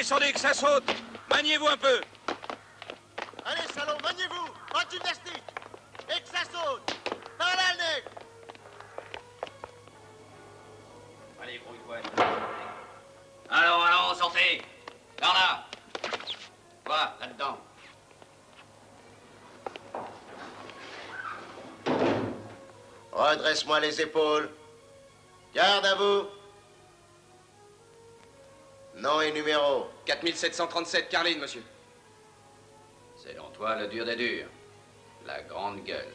descendez, que ça saute. Maniez-vous un peu. Allez, salon, maniez-vous. En gymnastique. Et que ça saute. Par là, le nez. Allez, gros une fois. Allons, sortez. Par là. Quoi, là-dedans. Redresse-moi les épaules. Garde à vous. Nom et numéro. 4737, Carline, monsieur. C'est donc toi le dur des durs. La grande gueule.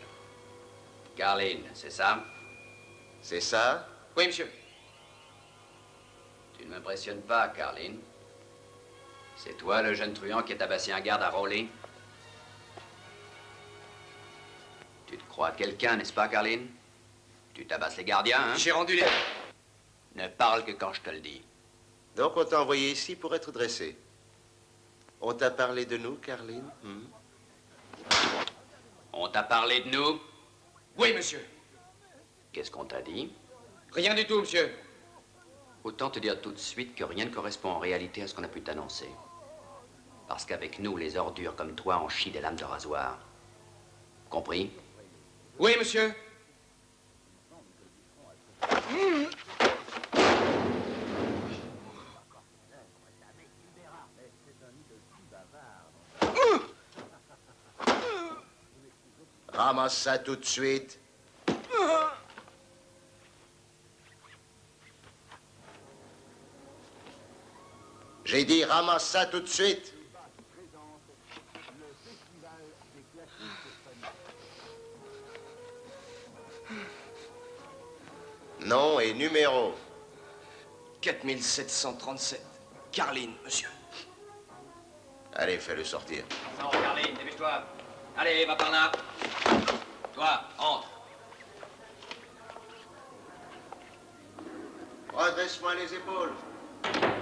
Carline, c'est ça? C'est ça? Oui, monsieur. Tu ne m'impressionnes pas, Carline. C'est toi le jeune truand qui a tabassé un garde à Rowley? Tu te crois quelqu'un, n'est-ce pas, Carline? Tu tabasses les gardiens, hein? J'ai rendu les... Ne parle que quand je te le dis. Donc on t'a envoyé ici pour être dressé. On t'a parlé de nous, Carline? On t'a parlé de nous? Oui, monsieur. Qu'est-ce qu'on t'a dit? Rien du tout, monsieur. Autant te dire tout de suite que rien ne correspond en réalité à ce qu'on a pu t'annoncer. Parce qu'avec nous, les ordures comme toi en chient des lames de rasoir. Compris? Oui, monsieur. Ramasse ça tout de suite. J'ai dit ramasse ça tout de suite. Nom et numéro. 4737, Carline, monsieur. Allez, fais-le sortir. Sors, Carline, dépêche-toi. Allez, va par là. Toi, entre. Redresse-moi les épaules.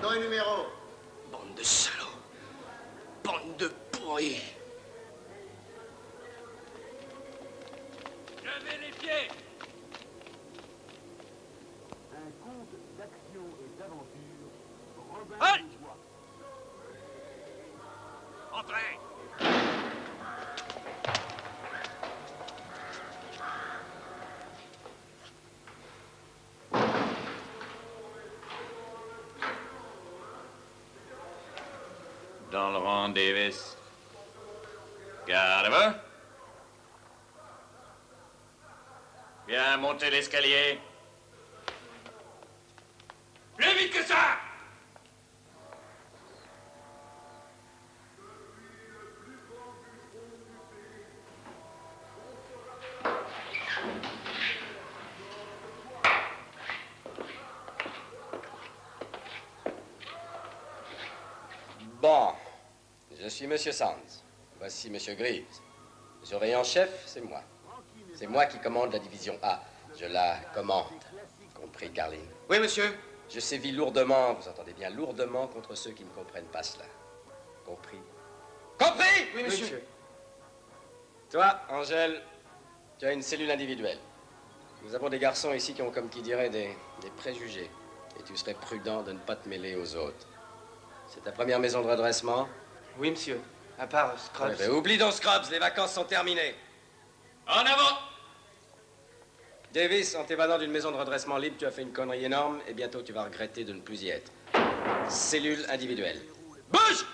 Nom et numéro. Bande de salauds. Bande de pourris. Levez les pieds. Un conte d'action et d'aventure. Robin Halt! des Bois. Entrez. Dans le rang, Davis. Garde-vous. Bien monter l'escalier. Plus vite que ça! Bon, je suis Monsieur Sands. Voici Monsieur Greaves. Le surveillant-chef, c'est moi. C'est moi qui commande la division A. Je la commande. Compris, Carline? Oui, monsieur. Je sévis lourdement, vous entendez bien, lourdement contre ceux qui ne comprennent pas cela. Compris? Compris? Oui, monsieur. Toi, Angèle, tu as une cellule individuelle. Nous avons des garçons ici qui ont, comme qui dirait, des préjugés. Et tu serais prudent de ne pas te mêler aux autres. C'est ta première maison de redressement? Oui, monsieur. À part Scrubs. Eh ben, oublie donc Scrubs, les vacances sont terminées. En avant! Davis, en t'évadant d'une maison de redressement libre, tu as fait une connerie énorme et bientôt tu vas regretter de ne plus y être. Cellule individuelle. Bouge!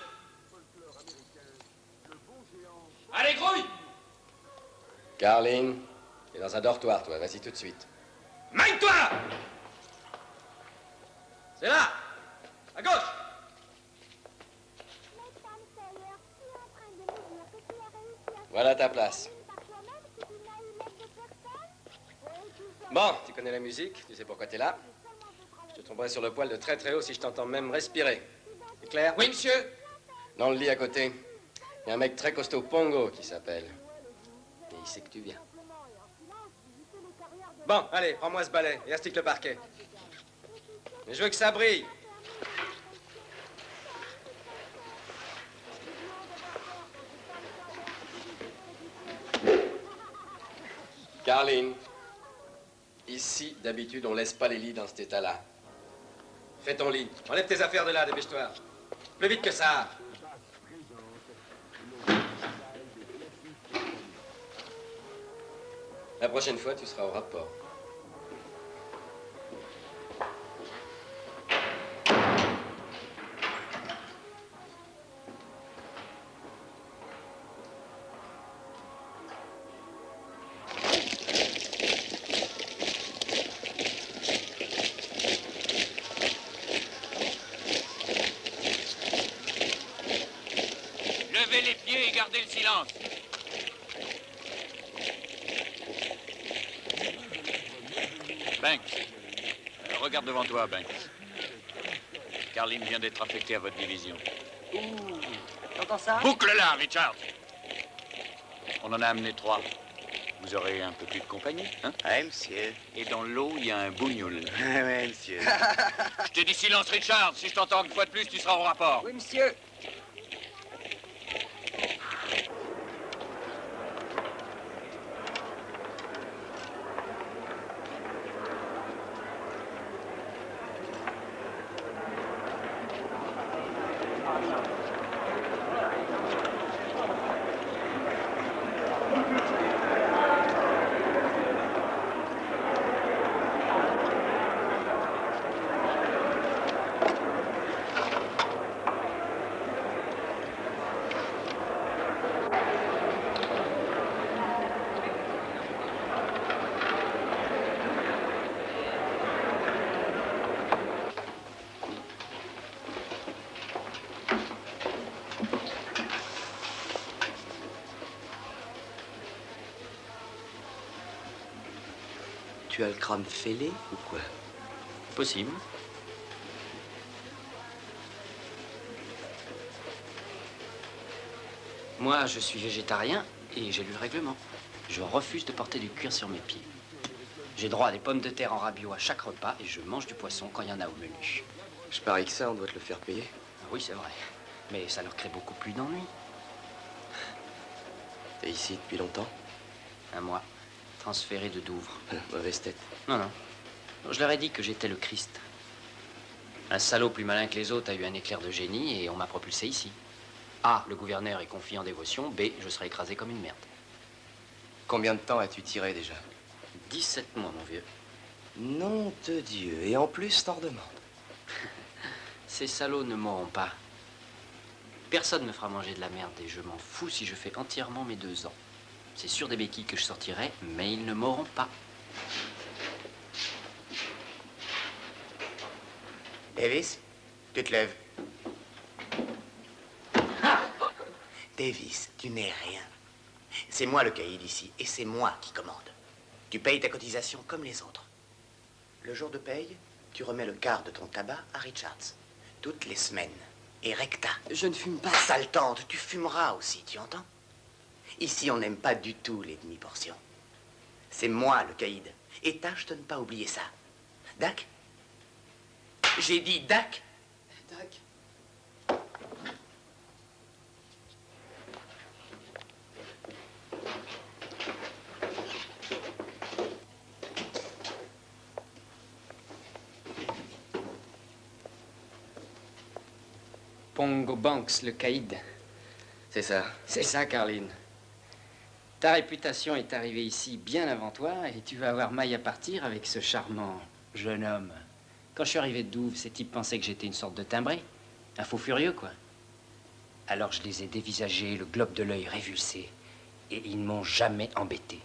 Allez, grouille! Carline, t'es dans un dortoir, toi. Vas-y tout de suite. Mène-toi! C'est là! À gauche! Voilà ta place. Bon, tu connais la musique, tu sais pourquoi t'es là. Je te tomberai sur le poil de très très haut si je t'entends même respirer. C'est clair? Oui, monsieur. Dans le lit à côté, il y a un mec très costaud, Pongo, qui s'appelle. Et il sait que tu viens. Bon, allez, prends-moi ce balai et astique le parquet. Mais je veux que ça brille. Carline, ici, d'habitude, on laisse pas les lits dans cet état-là. Fais ton lit. Enlève tes affaires de là, dépêche-toi. Plus vite que ça. La prochaine fois, tu seras au rapport. Levez les pieds et gardez le silence. Banks. Regarde devant toi, Banks. Carline vient d'être affectée à votre division. T'entends ça? Boucle-la, Richard. On en a amené 3. Vous aurez un peu plus de compagnie, hein? Ouais, monsieur. Et dans l'eau, il y a un bougnoul. Ouais, monsieur. Je te dis silence, Richard. Si je t'entends une fois de plus, tu seras au rapport. Oui, monsieur. Tu as le crâne fêlé ou quoi? Possible. Moi, je suis végétarien et j'ai lu le règlement. Je refuse de porter du cuir sur mes pieds. J'ai droit à des pommes de terre en rabiot à chaque repas et je mange du poisson quand il y en a au menu. Je parie que ça, on doit te le faire payer. Ah oui, c'est vrai. Mais ça leur crée beaucoup plus d'ennuis. T'es ici depuis longtemps? Un mois. Transféré de Douvres. Mauvaise tête. Non, non. Je leur ai dit que j'étais le Christ. Un salaud plus malin que les autres a eu un éclair de génie et on m'a propulsé ici. A, le gouverneur est confié en dévotion. B, je serai écrasé comme une merde. Combien de temps as-tu tiré déjà? 17 mois, mon vieux. Nom de Dieu. Et en plus, t'en redemandes. Ces salauds ne m'auront pas. Personne me fera manger de la merde et je m'en fous si je fais entièrement mes 2 ans. C'est sûr des béquilles que je sortirai, mais ils ne m'auront pas. Davis, tu te lèves. Davis, tu n'es rien. C'est moi le caïd ici, et c'est moi qui commande. Tu payes ta cotisation comme les autres. Le jour de paye, tu remets le quart de ton tabac à Richards. Toutes les semaines. Et recta. Je ne fume pas. Sale tante, tu fumeras aussi, tu entends? Ici, on n'aime pas du tout les demi-portions. C'est moi le caïd. Et tâche de ne pas oublier ça. Dac? J'ai dit Dac? Dac. Pongo Banks, le caïd. C'est ça. C'est ça, Carline. Ta réputation est arrivée ici bien avant toi et tu vas avoir maille à partir avec ce charmant jeune homme. Quand je suis arrivé de Douvres, ces types pensaient que j'étais une sorte de timbré. Un faux furieux, quoi. Alors je les ai dévisagés, le globe de l'œil révulsé. Et ils ne m'ont jamais embêté.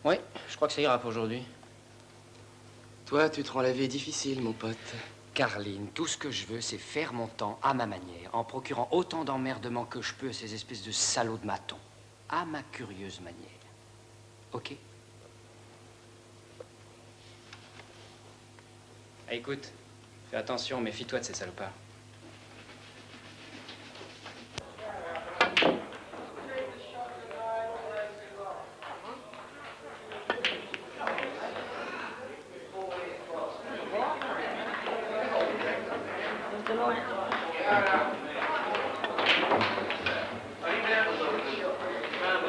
Oui, je crois que ça ira pour aujourd'hui. Toi, tu te rends la vie difficile, mon pote. Carline, tout ce que je veux, c'est faire mon temps à ma manière, en procurant autant d'emmerdements que je peux à ces espèces de salauds de matons. À ma curieuse manière. OK? Ah, écoute, fais attention, méfie-toi de ces salopards.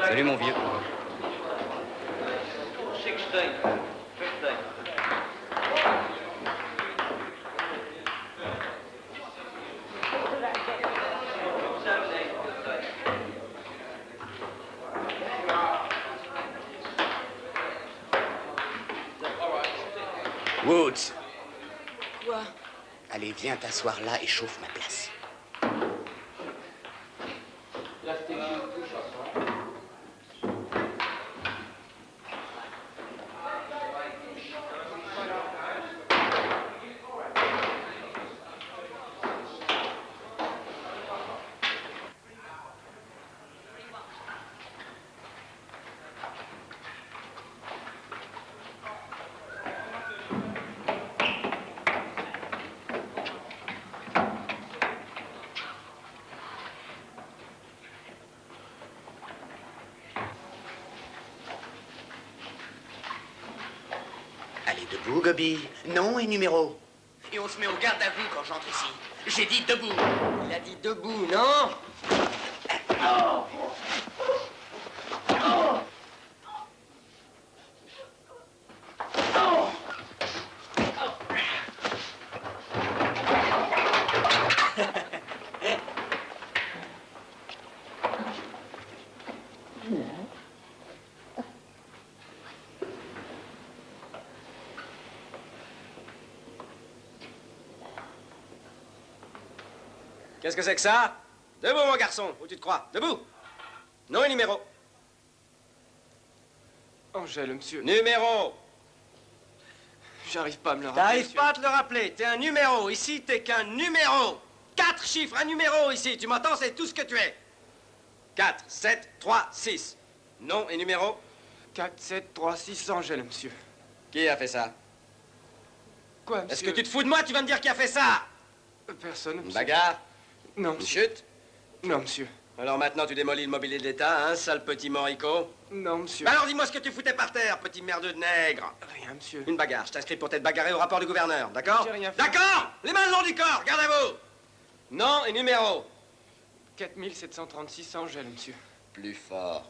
Salut, mon vieux. Allez, viens t'asseoir là et chauffe ma place. Allez, debout, Gobi. Nom et numéro. Et on se met au garde à vous quand j'entre ici. J'ai dit debout. Il a dit debout, non? Qu'est-ce que c'est que ça? Debout, mon garçon, où tu te crois? Debout! Nom et numéro. Angèle, monsieur. Numéro! J'arrive pas à me le rappeler. T'arrives monsieur. pas à te le rappeler, t'es un numéro. Ici, t'es qu'un numéro. 4 chiffres, un numéro ici. Tu m'entends, c'est tout ce que tu es. 4, 7, 3, 6. Nom et numéro. 4, 7, 3, 6, Angèle, monsieur. Qui a fait ça? Quoi, monsieur? Est-ce que tu te fous de moi? Tu vas me dire qui a fait ça? Personne, Une monsieur. bagarre? Non, Une monsieur. chute? Non, monsieur. Alors maintenant, tu démolis le mobilier de l'État, hein, sale petit morico? Non, monsieur. Bah alors dis-moi ce que tu foutais par terre, petit merdeux de nègre. Rien, monsieur. Une bagarre, je t'inscris pour t'être bagarré au rapport du gouverneur, d'accord? J'ai rien fait. D'accord! Les mains le long du corps, garde à vous! Nom et numéro. 4736, Angèle, monsieur. Plus fort.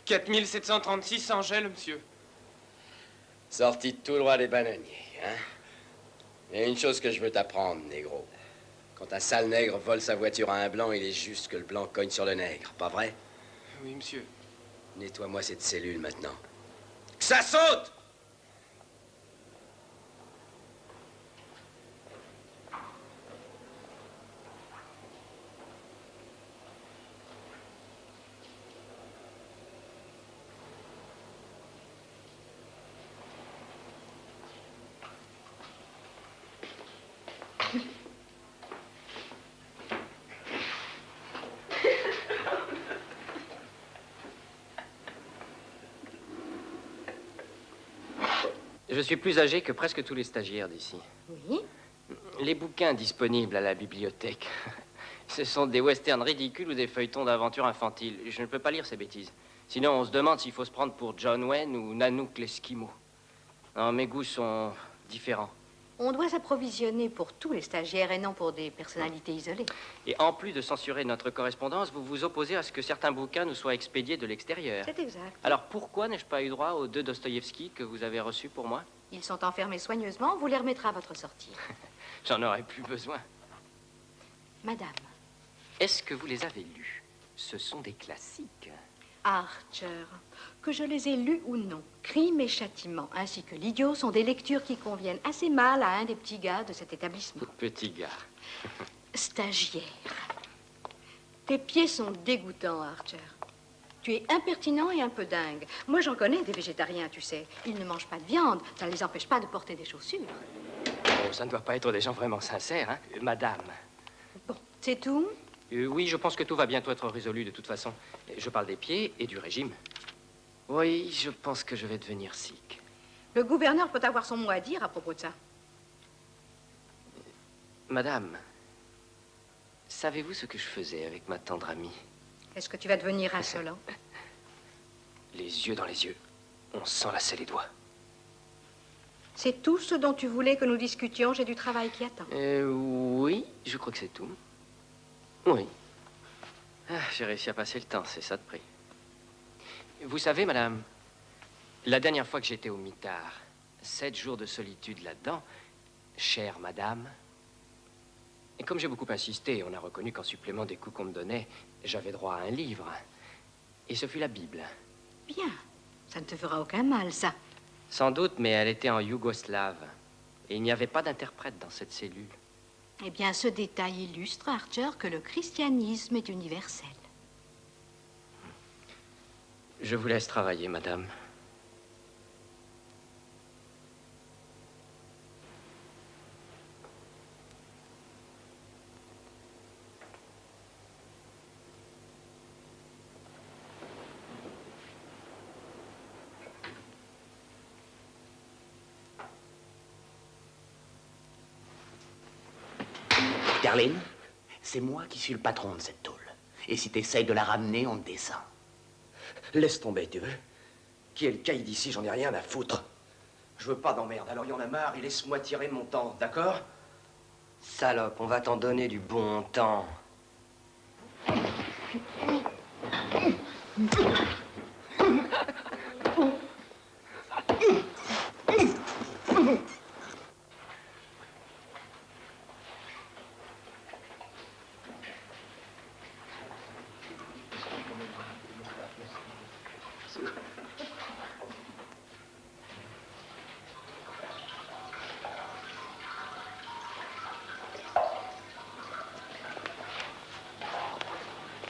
4736, Angèle, monsieur. Sorti tout droit des bananiers, hein? Il y a une chose que je veux t'apprendre, négro. Quand un sale nègre vole sa voiture à un blanc, il est juste que le blanc cogne sur le nègre, pas vrai? Oui, monsieur. Nettoie-moi cette cellule maintenant. Que ça saute! Je suis plus âgé que presque tous les stagiaires d'ici. Oui? Les bouquins disponibles à la bibliothèque, ce sont des westerns ridicules ou des feuilletons d'aventure infantile. Je ne peux pas lire ces bêtises. Sinon, on se demande s'il faut se prendre pour John Wayne ou Nanook l'Esquimau. Non, mes goûts sont différents. On doit s'approvisionner pour tous les stagiaires et non pour des personnalités isolées. Et en plus de censurer notre correspondance, vous vous opposez à ce que certains bouquins nous soient expédiés de l'extérieur. C'est exact. Alors pourquoi n'ai-je pas eu droit aux 2 Dostoïevski que vous avez reçus pour moi? Ils sont enfermés soigneusement, on vous les remettra à votre sortie. J'en aurais plus besoin. Madame, Est-ce que vous les avez lus? Ce sont des classiques. Archer, que je les ai lus ou non, Crime et Châtiment, ainsi que L'Idiot sont des lectures qui conviennent assez mal à un des petits gars de cet établissement. Petit gars. Stagiaire. Tes pieds sont dégoûtants, Archer. Tu es impertinent et un peu dingue. Moi, j'en connais des végétariens, tu sais. Ils ne mangent pas de viande. Ça ne les empêche pas de porter des chaussures. Oh, ça ne doit pas être des gens vraiment sincères, hein? Madame. Bon, c'est tout? Oui, je pense que tout va bientôt être résolu de toute façon. Je parle des pieds et du régime. Oui, je pense que je vais devenir sikh. Le gouverneur peut avoir son mot à dire à propos de ça. Madame, savez-vous ce que je faisais avec ma tendre amie? Est-ce que tu vas devenir insolent? Les yeux dans les yeux. On s'enlaçait les doigts. C'est tout ce dont tu voulais que nous discutions? J'ai du travail qui attend. Oui, je crois que c'est tout. Oui. Ah, j'ai réussi à passer le temps, c'est ça de prix. Vous savez, madame, la dernière fois que j'étais au mitard, 7 jours de solitude là-dedans, chère madame, et comme j'ai beaucoup insisté, on a reconnu qu'en supplément des coups qu'on me donnait, j'avais droit à un livre. Et ce fut la Bible. Bien. Ça ne te fera aucun mal, ça. Sans doute, mais elle était en yougoslave. Et il n'y avait pas d'interprète dans cette cellule. Eh bien, ce détail illustre, Archer, que le christianisme est universel. Je vous laisse travailler, madame. Carline, c'est moi qui suis le patron de cette tôle. Et si t'essayes de la ramener, on te descend. Laisse tomber, tu veux? Qui est le caïd ici? J'en ai rien à foutre. Je veux pas d'emmerde, alors y en a marre et laisse-moi tirer mon temps, d'accord? Salope, on va t'en donner du bon temps.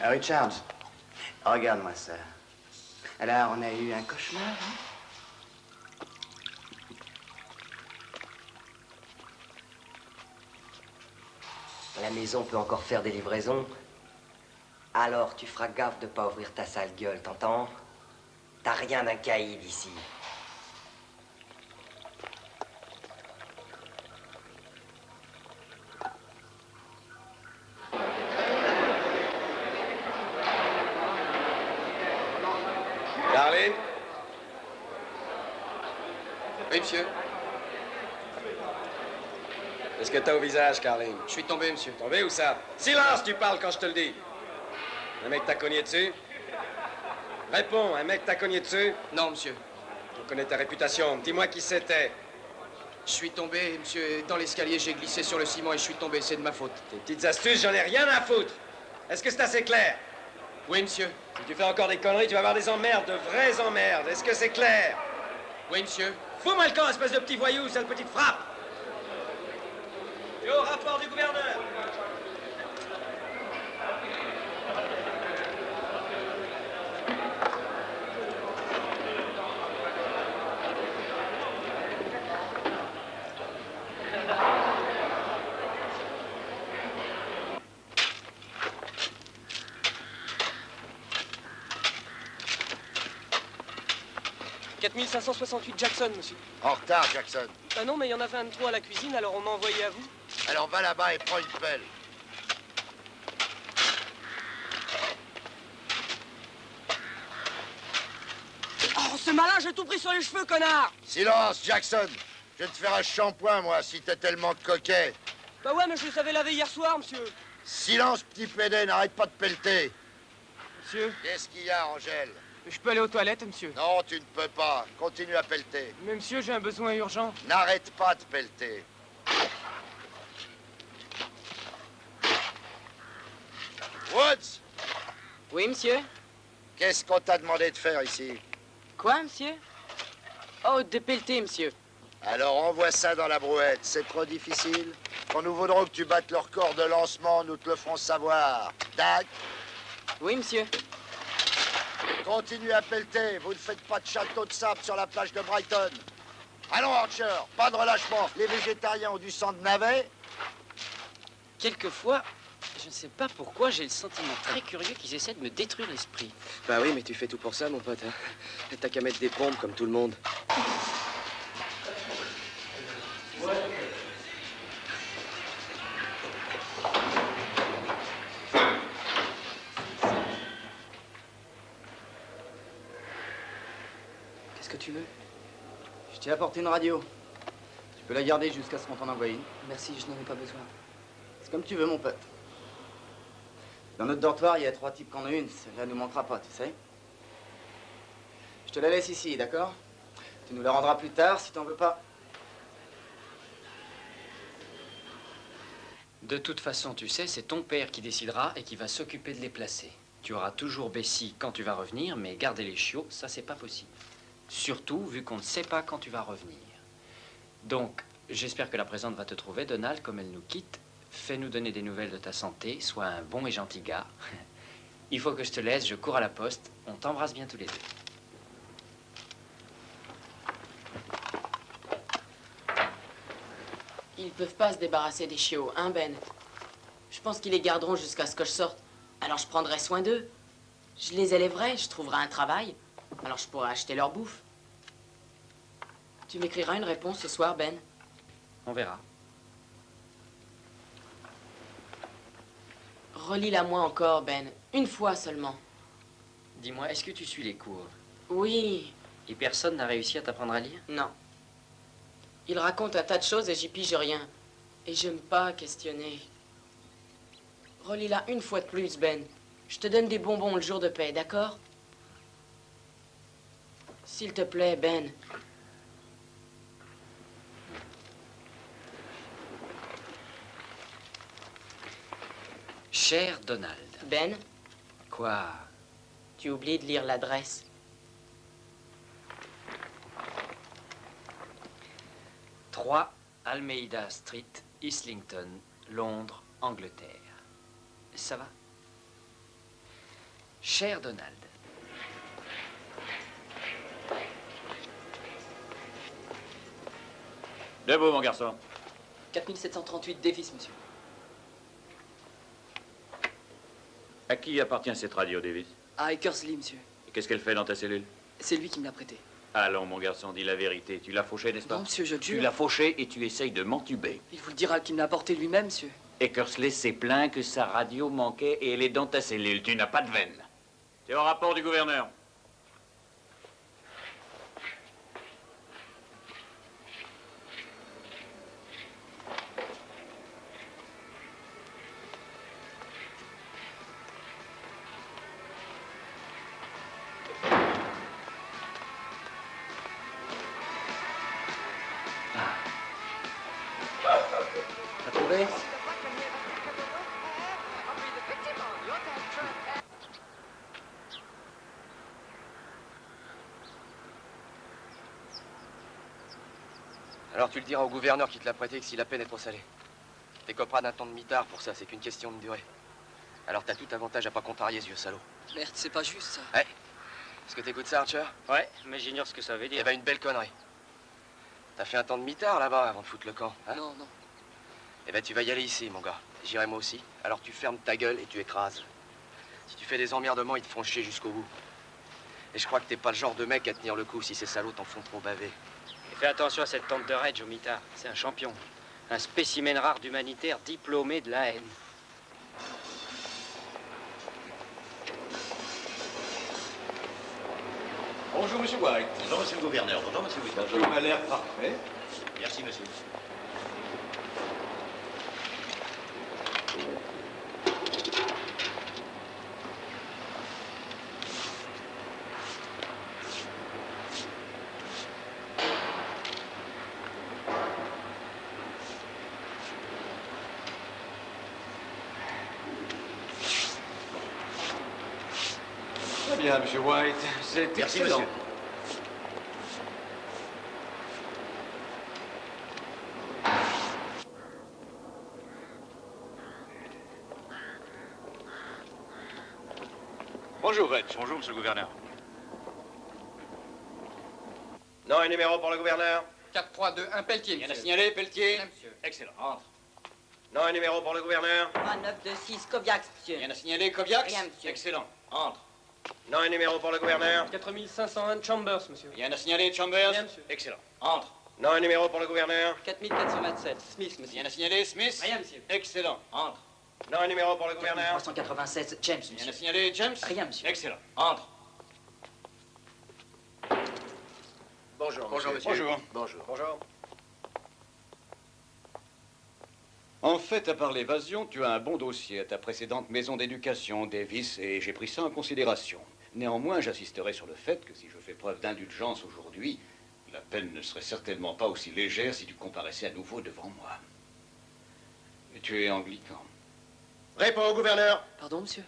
Richards, regarde-moi ça. Alors, on a eu un cauchemar, hein? La maison peut encore faire des livraisons. Alors, tu feras gaffe de pas ouvrir ta sale gueule, t'entends? T'as rien d'un caïd ici. Carline? Oui, monsieur. Qu'est-ce que t'as au visage, Carline? Je suis tombé, monsieur. Tombé où ça? Silence, tu parles quand je te le dis. Un mec t'a cogné dessus? Réponds, un mec t'a cogné dessus? Non, monsieur. Je connais ta réputation. Dis-moi qui c'était. Je suis tombé, monsieur. Dans l'escalier, j'ai glissé sur le ciment et je suis tombé. C'est de ma faute. Tes petites astuces, j'en ai rien à foutre. Est-ce que c'est assez clair? Oui, monsieur. Si tu fais encore des conneries, tu vas avoir des emmerdes, de vraies emmerdes. Est-ce que c'est clair? Oui, monsieur. Fous-moi le camp, espèce de petit voyou, sale petite frappe! Et au rapport du gouverneur! « 4568 Jackson, monsieur. » En retard, Jackson. Ah non, mais il y en avait un de trop à la cuisine, alors on m'a envoyé à vous. Alors va là-bas et prends une pelle. Oh, ce malin, j'ai tout pris sur les cheveux, connard! Silence, Jackson. Je vais te faire un shampoing, moi, si t'es tellement coquet. Bah ouais, mais je les avais lavés hier soir, monsieur. Silence, petit pédé, n'arrête pas de pelleter. Monsieur, Qu'est-ce qu'il y a, Angèle? je peux aller aux toilettes, monsieur? Non, tu ne peux pas. Continue à pelleter. Mais monsieur, j'ai un besoin urgent. N'arrête pas de pelleter. Woods, Oui, monsieur? qu'est-ce qu'on t'a demandé de faire ici? Quoi, monsieur? Oh, de pelleter, monsieur. Alors envoie ça dans la brouette, c'est trop difficile. Quand nous voudrons que tu battes leur corps de lancement, nous te le ferons savoir. Tac. Oui, monsieur. Continue à pelleter, vous ne faites pas de château de sable sur la plage de Brighton. Allons, Archer, pas de relâchement. Les végétariens ont du sang de navet. Quelquefois, je ne sais pas pourquoi, j'ai le sentiment très curieux qu'ils essaient de me détruire l'esprit. Bah oui, mais tu fais tout pour ça, mon pote. Hein. T'as qu'à mettre des bombes comme tout le monde. Qu'est-ce que tu veux? Je t'ai apporté une radio. Tu peux la garder jusqu'à ce qu'on t'en envoie une. Merci, je n'en ai pas besoin. C'est comme tu veux, mon pote. Dans notre dortoir, il y a 3 types qui en ont une. Celle-là nous manquera pas, tu sais. Je te la laisse ici, d'accord? Tu nous la rendras plus tard si t'en veux pas. De toute façon, tu sais, c'est ton père qui décidera et qui va s'occuper de les placer. Tu auras toujours Bessie quand tu vas revenir, mais garder les chiots, ça, c'est pas possible. Surtout vu qu'on ne sait pas quand tu vas revenir. Donc, j'espère que la présente va te trouver, Donald, comme elle nous quitte. Fais-nous donner des nouvelles de ta santé, sois un bon et gentil gars. Il faut que je te laisse, je cours à la poste. On t'embrasse bien tous les deux. Ils peuvent pas se débarrasser des chiots, hein, Ben? Je pense qu'ils les garderont jusqu'à ce que je sorte. Alors je prendrai soin d'eux. Je les élèverai, je trouverai un travail. Alors je pourrai acheter leur bouffe. Tu m'écriras une réponse ce soir, Ben? On verra. Relis-la moi encore, Ben. Une fois seulement. Dis-moi, est-ce que tu suis les cours? Oui. Et personne n'a réussi à t'apprendre à lire? Non. Il raconte un tas de choses et j'y pige rien. Et j'aime pas questionner. Relis-la une fois de plus, Ben. Je te donne des bonbons le jour de paix, d'accord? S'il te plaît, Ben. Cher Donald. Ben, Quoi? tu oublies de lire l'adresse. 3 Almeida Street, Islington, Londres, Angleterre. Ça va? Cher Donald. Debout, mon garçon. 4738 Davis, monsieur. À qui appartient cette radio, Davis? À Eckersley, monsieur. Et qu'est-ce qu'elle fait dans ta cellule? C'est lui qui me l'a prêté. Allons, mon garçon, dis la vérité. Tu l'as fauché, n'est-ce pas? Non, monsieur, je Tu jure. l'as fauché et tu essayes de m'entuber. Il vous le dira qu'il me l'a apporté lui-même, monsieur. Eckersley s'est plaint que sa radio manquait et elle est dans ta cellule. Tu n'as pas de veine. C'est au rapport du gouverneur. T'as trouvé? Alors tu le diras au gouverneur qui te l'a prêté que si la peine est trop salée. T'écoperas d'un temps de mitard pour ça, c'est qu'une question de durée. Alors t'as tout avantage à pas contrarier ce vieux salaud. Merde, c'est pas juste, ça. Ouais. Est-ce que t'écoutes ça, Archer? Ouais, mais j'ignore ce que ça veut dire. Eh ben une belle connerie. T'as fait un temps de mitard là-bas avant de foutre le camp, hein? Non, non. Eh ben tu vas y aller ici, mon gars. J'irai moi aussi. Alors tu fermes ta gueule et tu écrases. Si tu fais des emmerdements, ils te font chier jusqu'au bout. Et je crois que t'es pas le genre de mec à tenir le coup si ces salauds t'en font trop baver. Et fais attention à cette tante de Reg au mitard. C'est un champion. Un spécimen rare d'humanitaire diplômé de la haine. Bonjour, monsieur White. Bonjour, monsieur le gouverneur. Bonjour, monsieur White. Tout m'a l'air parfait. Merci, monsieur. Très bien, monsieur White. C'est Merci, excellent. monsieur. Bonjour, Reg. Bonjour, monsieur le gouverneur. Non, un numéro pour le gouverneur. 4-3-2-1 Pelletier, Il y en a monsieur. signalé, Pelletier? Bien, monsieur. Excellent. Entre. Non, un numéro pour le gouverneur. 926 Koviaks, monsieur. Il y en a signalé, Koviaks? Rien, monsieur. Excellent. Entre. Non, un numéro pour le gouverneur. 4501 Chambers, monsieur. Il y en a signalé, Chambers? Rien, monsieur. Excellent. Entre. Non, un numéro pour le gouverneur. 4427 Smith, Il y monsieur. en a signalé, Smith? Rien, monsieur. Excellent. Entre. Non, un numéro pour le gouverneur. 396 James, Il y en monsieur. a signalé, James? Rien, monsieur. Excellent. Entre. Bonjour, Bonjour, monsieur. monsieur. Bonjour. Bonjour. Bonjour. En fait, à part l'évasion, tu as un bon dossier à ta précédente maison d'éducation, Davis, et j'ai pris ça en considération. Néanmoins, j'insisterai sur le fait que si je fais preuve d'indulgence aujourd'hui, la peine ne serait certainement pas aussi légère si tu comparaissais à nouveau devant moi. Et tu es anglican. Réponds au gouverneur. Pardon, monsieur?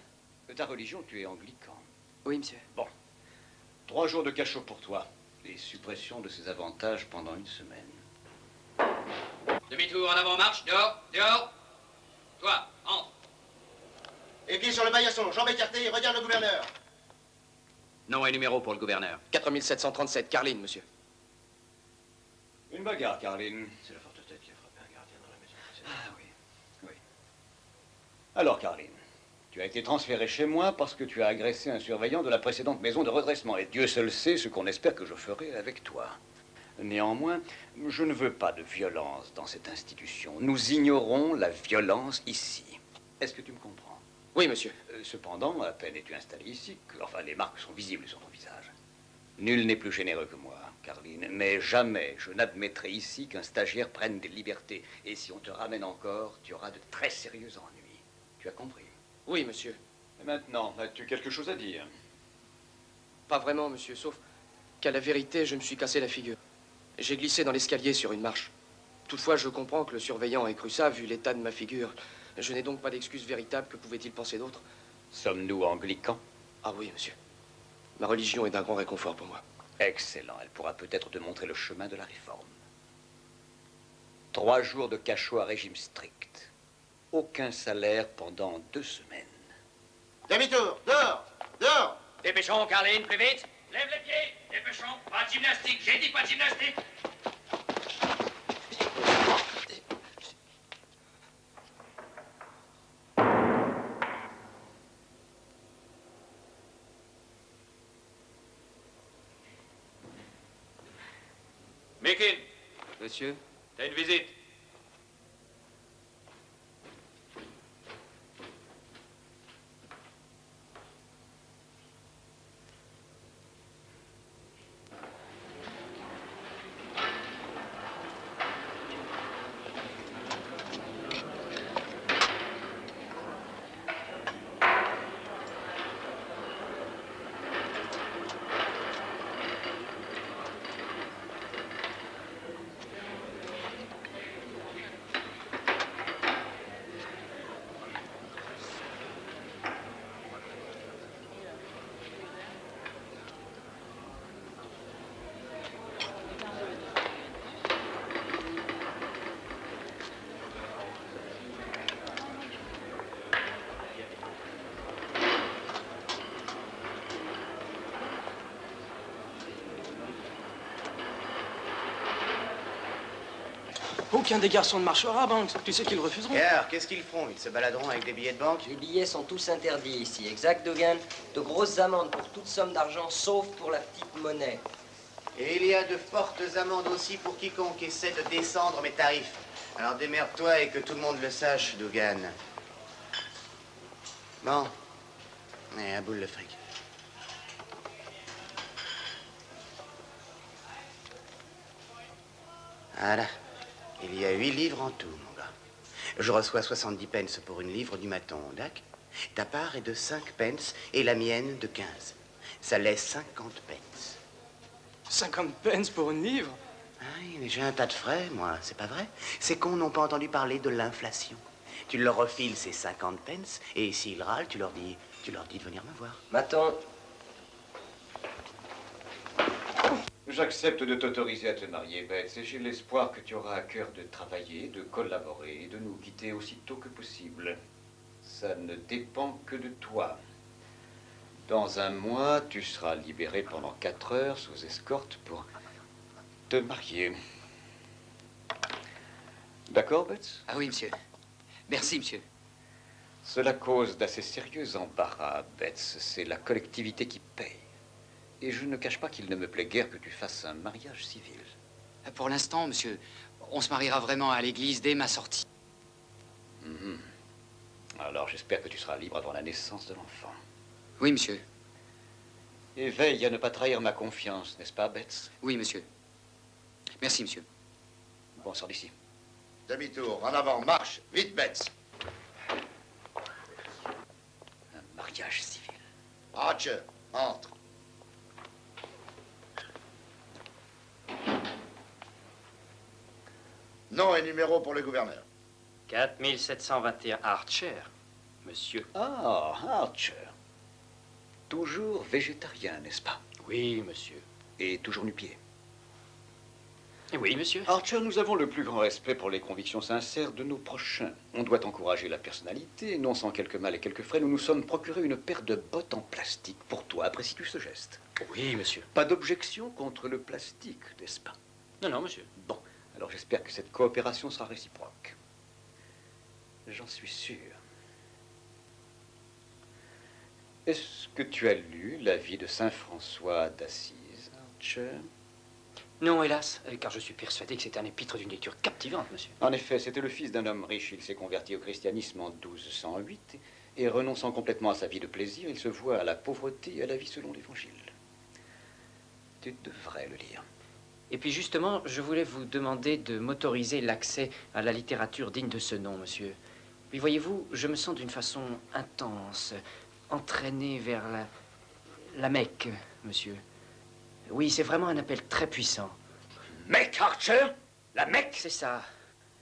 De ta religion, tu es anglican. Oui, monsieur. 3 jours de cachot pour toi et suppression de ses avantages pendant 1 semaine. Demi-tour en avant, marche. Dehors, dehors. Toi, entre. Et pied sur le paillasson, jambes écartées, regarde le gouverneur. Nom et numéro pour le gouverneur. 4737, Carline, monsieur. Une bagarre, Caroline. C'est la forte tête qui a frappé un gardien dans la maison précédente. Ah oui, oui. Alors, Caroline, tu as été transférée chez moi parce que tu as agressé un surveillant de la précédente maison de redressement. Et Dieu seul sait ce qu'on espère que je ferai avec toi. Néanmoins, je ne veux pas de violence dans cette institution. Nous ignorons la violence ici. Est-ce que tu me comprends? Oui, monsieur. Cependant, à peine es-tu installé ici que, enfin, les marques sont visibles sur ton visage. Nul n'est plus généreux que moi, Caroline, mais jamais je n'admettrai ici qu'un stagiaire prenne des libertés. Et si on te ramène encore, tu auras de très sérieux ennuis. Tu as compris? Oui, monsieur. Et maintenant, as-tu quelque chose à dire? Pas vraiment, monsieur, sauf qu'à la vérité, je me suis cassé la figure. J'ai glissé dans l'escalier sur une marche. Toutefois, je comprends que le surveillant ait cru ça, vu l'état de ma figure. Je n'ai donc pas d'excuse véritable. Que pouvait-il penser d'autre? Sommes-nous anglicans? Ah oui, monsieur. Ma religion est d'un grand réconfort pour moi. Excellent. Elle pourra peut-être te montrer le chemin de la réforme. 3 jours de cachot à régime strict. Aucun salaire pendant 2 semaines. Demi-tour, dehors, dehors. Dépêchons, Carline, plus vite. Lève les pieds. Dépêchons. Pas de gymnastique. J'ai dit pas de gymnastique. Mekin, Monsieur? t'as une visite. Aucun des garçons ne marchera, Banks. Tu sais qu'ils refuseront. Et alors, qu'est-ce qu'ils feront? Ils se baladeront avec des billets de banque? Les billets sont tous interdits ici, exact, Dugan? De grosses amendes pour toute somme d'argent, sauf pour la petite monnaie. Et il y a de fortes amendes aussi pour quiconque essaie de descendre mes tarifs. Alors démerde-toi et que tout le monde le sache, Dugan. Bon. Et à boule le fric. Voilà. Il y a 8 livres en tout, mon gars. Je reçois 70 pence pour une livre du maton, d'accord? Ta part est de 5 pence et la mienne de 15. Ça laisse 50 pence. 50 pence pour une livre? Ah oui, mais j'ai un tas de frais, moi, c'est pas vrai? Ces cons n'ont pas entendu parler de l'inflation. Tu leur refiles ces 50 pence, et s'ils râlent, tu leur dis de venir me voir. Maton. J'accepte de t'autoriser à te marier, Betts, et j'ai l'espoir que tu auras à cœur de travailler, de collaborer, et de nous quitter aussitôt que possible. Ça ne dépend que de toi. Dans 1 mois, tu seras libéré pendant 4 heures sous escorte pour te marier. D'accord, Betts? Ah oui, monsieur. Merci, monsieur. Cela cause d'assez sérieux embarras, Betts. C'est la collectivité qui paye. Et je ne cache pas qu'il ne me plaît guère que tu fasses un mariage civil. Pour l'instant, monsieur, on se mariera vraiment à l'église dès ma sortie. Mhm. Alors j'espère que tu seras libre avant la naissance de l'enfant. Oui, monsieur. Et veille à ne pas trahir ma confiance, n'est-ce pas, Betts? Oui, monsieur. Merci, monsieur. Bon, sors d'ici. Demi-tour, en avant, marche, vite, Betts. Un mariage civil. Archer, entre. Nom et numéro pour le gouverneur. 4721 Archer, monsieur. Ah, Archer. Toujours végétarien, n'est-ce pas? Oui, monsieur. Et toujours nu-pied. Oui, monsieur. Archer, nous avons le plus grand respect pour les convictions sincères de nos prochains. On doit encourager la personnalité, non sans quelques mal et quelques frais. Nous nous sommes procuré une paire de bottes en plastique pour toi. Apprécies-tu ce geste? Oui, monsieur. Pas d'objection contre le plastique, n'est-ce pas? Non, non, monsieur. Bon, alors j'espère que cette coopération sera réciproque. J'en suis sûr. Est-ce que tu as lu la vie de saint François d'Assise, Archer? Non, hélas, car je suis persuadé que c'est un épître d'une lecture captivante, monsieur. En effet, c'était le fils d'un homme riche. Il s'est converti au christianisme en 1208 et renonçant complètement à sa vie de plaisir, il se voua à la pauvreté et à la vie selon l'Évangile. Tu devrais le lire. Et puis justement, je voulais vous demander de m'autoriser l'accès à la littérature digne de ce nom, monsieur. Puis voyez-vous, je me sens d'une façon intense, entraîné vers la Mecque, monsieur. Oui, c'est vraiment un appel très puissant. Mecque, Archer? La Mecque? C'est ça.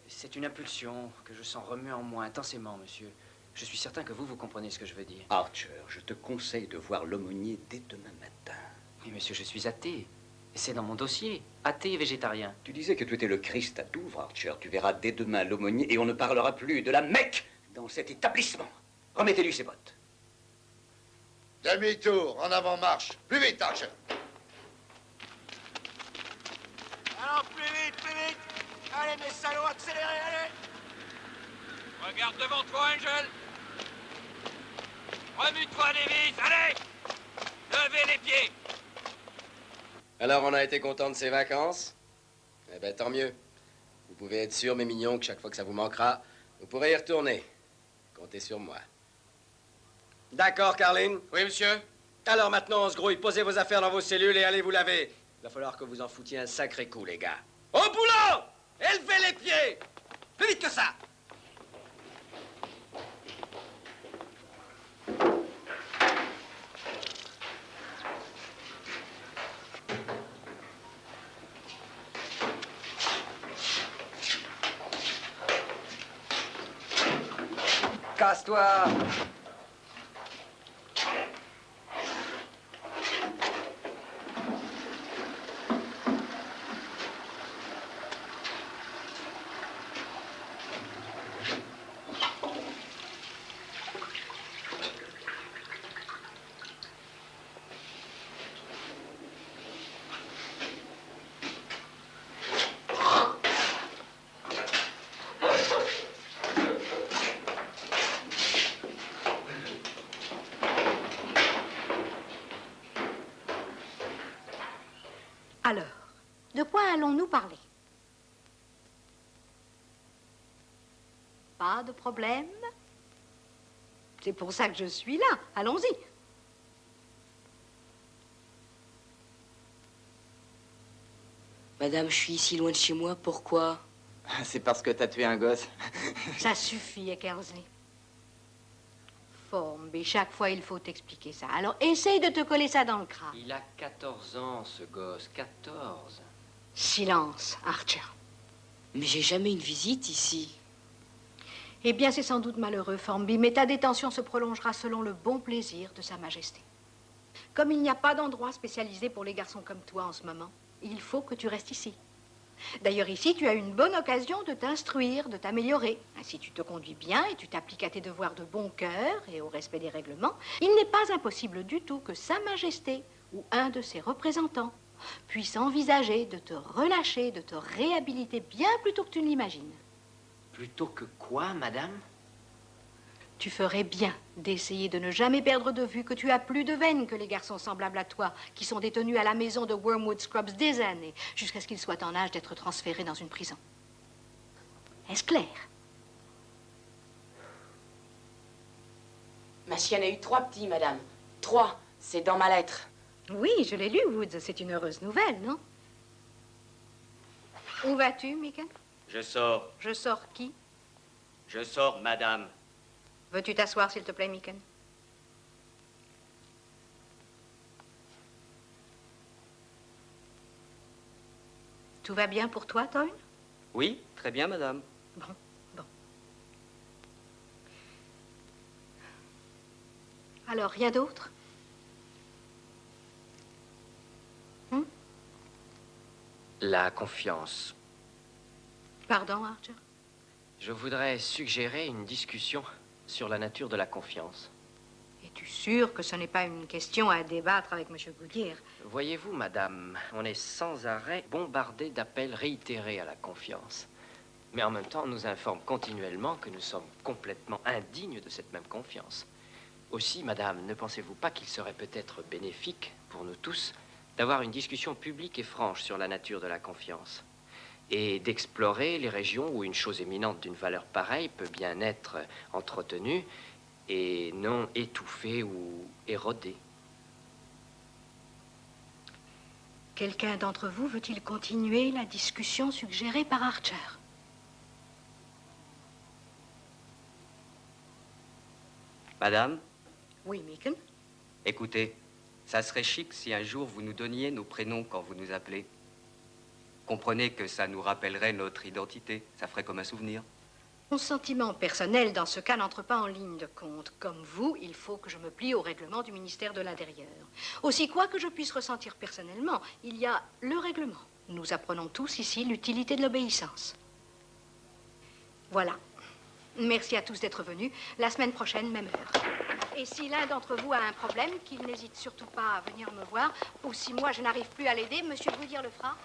C'est une impulsion que je sens remuer en moi intensément, monsieur. Je suis certain que vous comprenez ce que je veux dire. Archer, je te conseille de voir l'aumônier dès demain matin. Mais monsieur, je suis athée. C'est dans mon dossier. Athée et végétarien. Tu disais que tu étais le Christ à Douvres, Archer. Tu verras dès demain l'aumônier et on ne parlera plus de la Mecque dans cet établissement. Remettez-lui ses bottes. Demi-tour, en avant marche. Plus vite, Archer. Alors, plus vite, plus vite. Allez, mes salauds, accélérez, allez. Regarde devant toi, Angel. Remue-toi, Davis, allez. Levez les pieds. Alors, on a été content de ces vacances? Eh ben, tant mieux. Vous pouvez être sûr, mes mignons, que chaque fois que ça vous manquera, vous pourrez y retourner. Comptez sur moi. D'accord, Carline? Oui, monsieur. Alors maintenant, on se grouille. Posez vos affaires dans vos cellules et allez vous laver. Il va falloir que vous en foutiez un sacré coup, les gars. Au boulot! Élevez les pieds! Plus vite que ça! Casse-toi! Alors, de quoi allons-nous parler? Pas de problème? C'est pour ça que je suis là. Allons-y. Madame, je suis ici loin de chez moi, pourquoi? C'est parce que t'as tué un gosse. Ça suffit, Eckersley. Formby, chaque fois il faut t'expliquer ça. Alors essaye de te coller ça dans le crâne. Il a 14 ans, ce gosse. 14. Silence, Archer. Mais j'ai jamais une visite ici. Eh bien, c'est sans doute malheureux, Formby, mais ta détention se prolongera selon le bon plaisir de Sa Majesté. Comme il n'y a pas d'endroit spécialisé pour les garçons comme toi en ce moment, il faut que tu restes ici. D'ailleurs, ici, tu as une bonne occasion de t'instruire, de t'améliorer. Si tu te conduis bien et tu t'appliques à tes devoirs de bon cœur et au respect des règlements, il n'est pas impossible du tout que Sa Majesté ou un de ses représentants puisse envisager de te relâcher, de te réhabiliter bien plus tôt que tu ne l'imagines. Plutôt que quoi, madame? Tu ferais bien d'essayer de ne jamais perdre de vue que tu as plus de veine que les garçons semblables à toi qui sont détenus à la maison de Wormwood Scrubs des années jusqu'à ce qu'ils soient en âge d'être transférés dans une prison. Est-ce clair? Ma chienne a eu 3 petits, madame. 3, c'est dans ma lettre. Oui, je l'ai lu, Woods. C'est une heureuse nouvelle, non? Où vas-tu, Micken? Je sors. Je sors qui? Je sors, madame. Veux-tu t'asseoir, s'il te plaît, Micken? Tout va bien pour toi, Toyn? Oui, très bien, madame. Bon, bon. Alors, rien d'autre? La confiance. Pardon, Archer? Je voudrais suggérer une discussion sur la nature de la confiance. Es-tu sûr que ce n'est pas une question à débattre avec M. Goodyear? Voyez-vous, madame, on est sans arrêt bombardé d'appels réitérés à la confiance. Mais en même temps, on nous informe continuellement que nous sommes complètement indignes de cette même confiance. Aussi, madame, ne pensez-vous pas qu'il serait peut-être bénéfique pour nous tous d'avoir une discussion publique et franche sur la nature de la confiance et d'explorer les régions où une chose éminente d'une valeur pareille peut bien être entretenue et non étouffée ou érodée? Quelqu'un d'entre vous veut-il continuer la discussion suggérée par Archer? Madame, Oui, Meakin? écoutez, ça serait chic si un jour vous nous donniez nos prénoms quand vous nous appelez. Comprenez que ça nous rappellerait notre identité. Ça ferait comme un souvenir. Mon sentiment personnel, dans ce cas, n'entre pas en ligne de compte. Comme vous, il faut que je me plie au règlement du ministère de l'Intérieur. Aussi, quoi que je puisse ressentir personnellement, il y a le règlement. Nous apprenons tous ici l'utilité de l'obéissance. Voilà. Merci à tous d'être venus. La semaine prochaine, même heure. Et si l'un d'entre vous a un problème, qu'il n'hésite surtout pas à venir me voir, ou si moi je n'arrive plus à l'aider, M. Goodyear le fera.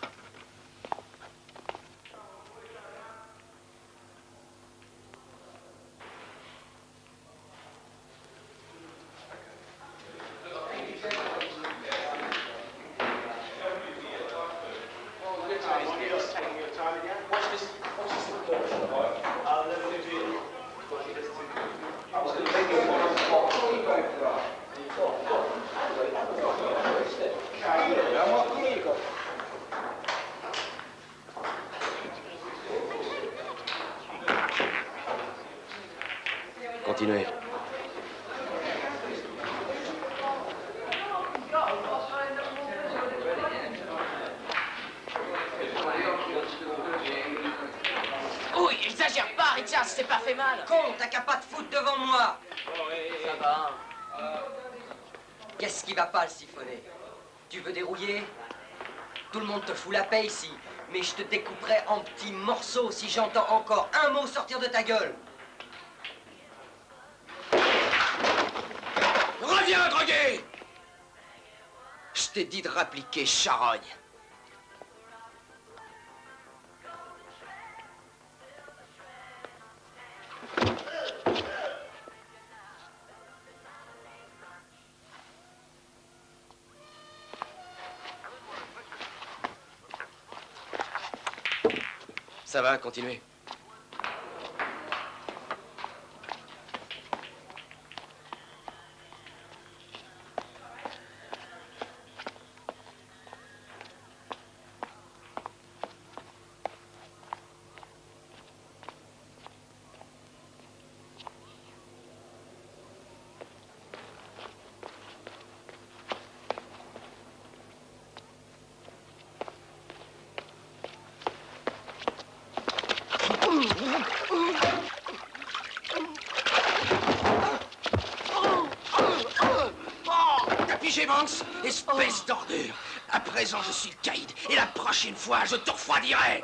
Continuez. Oh, exagère pas, Richard, c'est pas fait mal. Con, t'as qu'à pas te foutre devant moi. Ça va. Qu'est-ce qui va pas, le siphonner? Tu veux dérouiller? Tout le monde te fout la paix ici, mais je te découperai en petits morceaux si j'entends encore un mot sortir de ta gueule. Reviens, drogué! Je t'ai dit de rappliquer, charogne. Ça va, continuez. T'as pigé, Banks? Espèce d'ordure. À présent, je suis le caïd. Et la prochaine fois, je te refroidirai.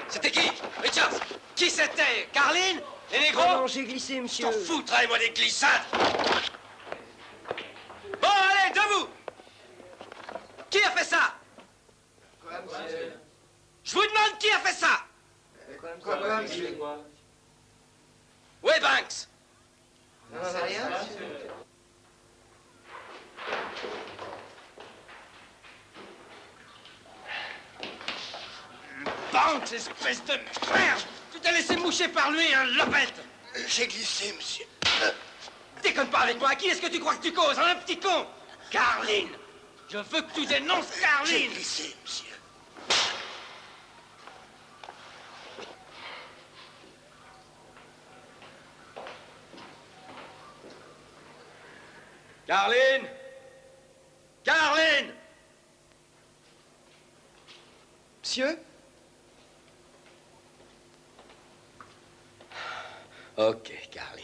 C'était qui? Richards? Qui c'était? Carline? Les négros? Oh non, j'ai glissé, monsieur. T'en foutrais, moi, des glissades. Bon, allez, debout! Qui a fait ça? Je vous demande qui a fait ça? Où est Banks? Non, c'est rien. Banks, espèce de merde! Tu t'es laissé moucher par lui, hein, lopette! J'ai glissé, monsieur. Déconne pas avec moi, à qui est-ce que tu crois que tu causes, hein, un petit con? Carline! Je veux que tu dénonces J'ai Carline! glissé, monsieur. Carline! Carline! Monsieur? Ok, Carline.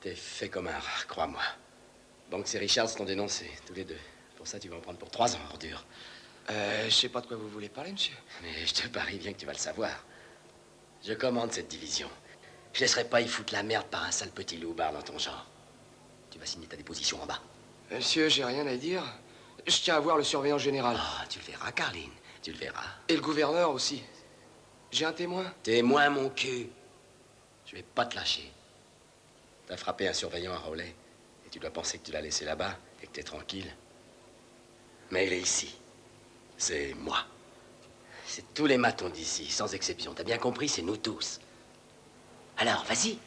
T'es fait comme un rat, crois-moi. Banks et Richards t'ont dénoncé, tous les deux. Pour ça, tu vas en prendre pour 3 ans, ordure. Je sais pas de quoi vous voulez parler, monsieur. Mais je te parie bien que tu vas le savoir. Je commande cette division. Je laisserai pas y foutre la merde par un sale petit loupard dans ton genre. Tu vas signer ta déposition en bas. Monsieur, j'ai rien à dire. Je tiens à voir le surveillant général. Ah, tu le verras, Carline. Tu le verras. Et le gouverneur aussi. J'ai un témoin. Témoin, mon cul. Je vais pas te lâcher. T'as frappé un surveillant à Rowley. Et tu dois penser que tu l'as laissé là-bas et que t'es tranquille. Mais il est ici. C'est moi. C'est tous les matons d'ici, sans exception. T'as bien compris, c'est nous tous. Alors, vas-y.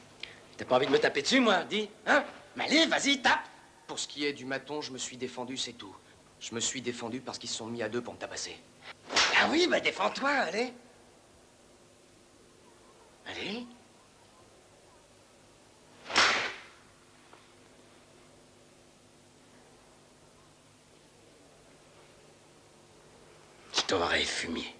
T'as pas envie de me taper dessus, moi, dis, hein? Mais allez, vas-y, tape. Pour ce qui est du maton, je me suis défendu, c'est tout. Je me suis défendu parce qu'ils se sont mis à deux pour me tabasser. Ah oui, bah défends-toi, allez. Allez. Je t'aurais fumier.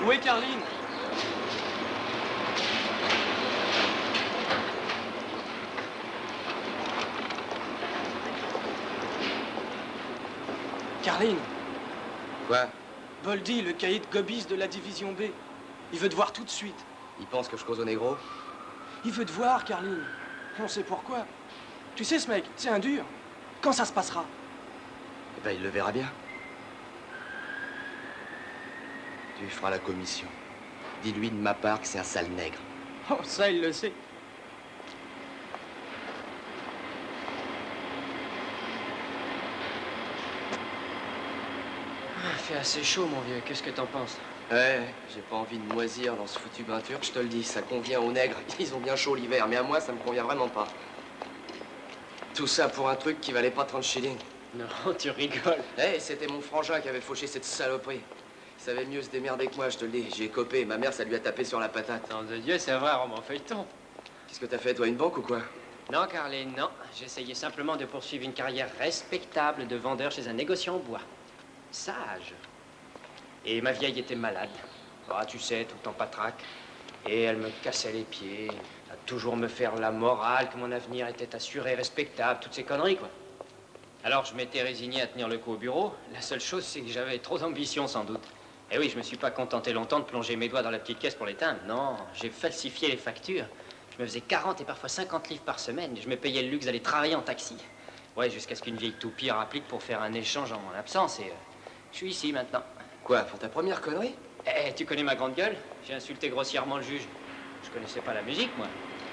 Où est Carline? Carline. Quoi? Boldy, le caïd Gobis de la division B. Il veut te voir tout de suite. Il pense que je cause au négro? Il veut te voir, Carline. On sait pourquoi. Tu sais, ce mec, c'est un dur. Quand ça se passera? Eh ben, il le verra bien. Tu lui feras la commission. Dis-lui de ma part que c'est un sale nègre. Oh, ça, il le sait. Il fait assez chaud, mon vieux. Qu'est-ce que t'en penses? Ouais, j'ai pas envie de moisir dans ce foutu bain turc, je te le dis. Ça convient aux nègres. Ils ont bien chaud l'hiver, mais à moi, ça me convient vraiment pas. Tout ça pour un truc qui valait pas 30 shillings. Non, tu rigoles. Eh, c'était mon frangin qui avait fauché cette saloperie. Il savait mieux se démerder que moi, je te le dis. J'ai copé. Ma mère, ça lui a tapé sur la patate. Nom de Dieu, c'est vrai, roman feuilleton. Qu'est-ce que t'as fait, toi, une banque ou quoi? Non, Carline, non. J'essayais simplement de poursuivre une carrière respectable de vendeur chez un négociant en bois. Sage. Et ma vieille était malade. Ah, tu sais, tout le temps patraque. Et elle me cassait les pieds. À toujours me faire la morale, que mon avenir était assuré, respectable, toutes ces conneries, quoi. Alors, je m'étais résigné à tenir le coup au bureau. La seule chose, c'est que j'avais trop d'ambition, sans doute. Et oui, je me suis pas contenté longtemps de plonger mes doigts dans la petite caisse pour l'éteindre. Non, j'ai falsifié les factures. Je me faisais 40 et parfois 50 livres par semaine. Je me payais le luxe d'aller travailler en taxi. Ouais, jusqu'à ce qu'une vieille toupie rapplique pour faire un échange en mon absence. Et je suis ici maintenant. Quoi, pour ta première connerie? Eh, tu connais ma grande gueule? J'ai insulté grossièrement le juge. Je connaissais pas la musique, moi.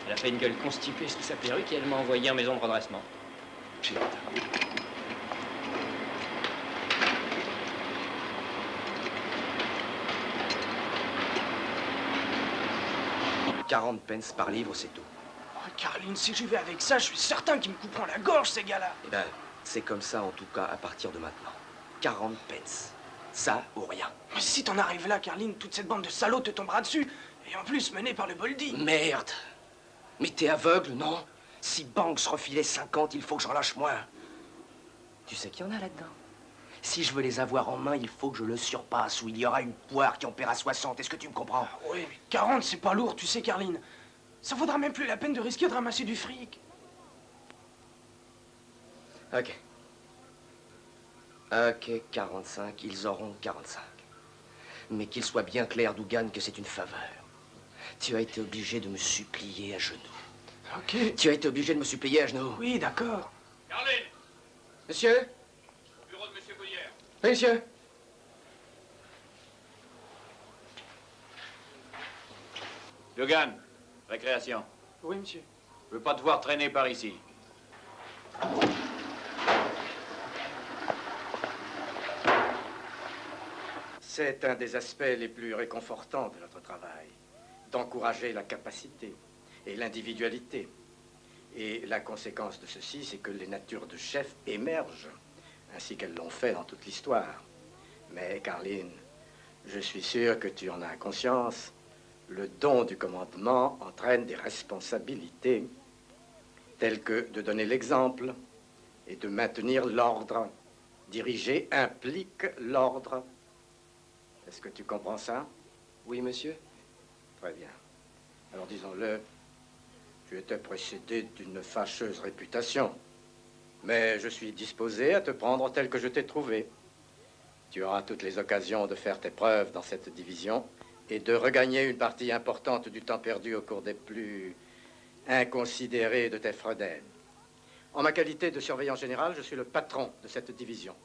Elle a fait une gueule constipée sous sa perruque et elle m'a envoyé en maison de redressement. Putain. 40 pence par livre, c'est tout. Oh, Carline, si j'y vais avec ça, je suis certain qu'ils me couperont la gorge, ces gars-là. Eh ben, c'est comme ça, en tout cas, à partir de maintenant. 40 pence. Ça ou rien. Mais si t'en arrives là, Carline, toute cette bande de salauds te tombera dessus. Et en plus, menée par le Boldy. Merde. Mais t'es aveugle, non? Si Banks refilait 50, il faut que j'en lâche moins. Tu sais qu'il y en a là-dedans. Si je veux les avoir en main, il faut que je le surpasse, ou il y aura une poire qui en paiera 60. Est-ce que tu me comprends? Ah oui, mais 40, c'est pas lourd, tu sais, Carline. Ça vaudra même plus la peine de risquer de ramasser du fric. Ok. Ok, 45, ils auront 45. Mais qu'il soit bien clair, Dougan, que c'est une faveur. Tu as été obligé de me supplier à genoux. Ok. Tu as été obligé de me supplier à genoux. Oui, d'accord. Carline! Monsieur? Bureau de Monsieur Bouillère. Oui, monsieur. Dougan, récréation. Oui, monsieur. Je veux pas te voir traîner par ici. C'est un des aspects les plus réconfortants de notre travail, d'encourager la capacité et l'individualité. Et la conséquence de ceci, c'est que les natures de chefs émergent, ainsi qu'elles l'ont fait dans toute l'histoire. Mais, Carline, Je suis sûr que tu en as conscience. Le don du commandement entraîne des responsabilités, telles que de donner l'exemple et de maintenir l'ordre. Diriger implique l'ordre. Est-ce que tu comprends ça? Oui, monsieur. Très bien. Alors disons-le, tu étais précédé d'une fâcheuse réputation. Mais je suis disposé à te prendre tel que je t'ai trouvé. Tu auras toutes les occasions de faire tes preuves dans cette division et de regagner une partie importante du temps perdu au cours des plus inconsidérés de tes fredaines. En ma qualité de surveillant général, je suis le patron de cette division.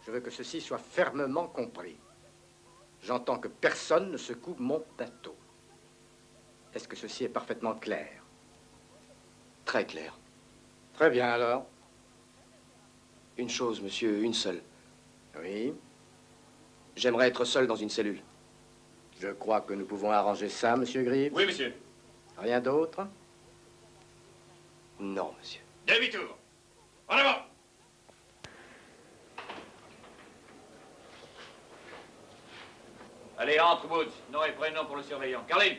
Je veux que ceci soit fermement compris. J'entends que personne ne secoue mon bateau. Est-ce que ceci est parfaitement clair? Très clair. Très bien, alors. Une chose, monsieur, une seule. Oui? J'aimerais être seul dans une cellule. Je crois que nous pouvons arranger ça, monsieur Grives. Oui, monsieur. Rien d'autre? Non, monsieur. Demi-tour. En avant. Allez, entre, Woods. Nom et prénom pour le surveillant. Carline.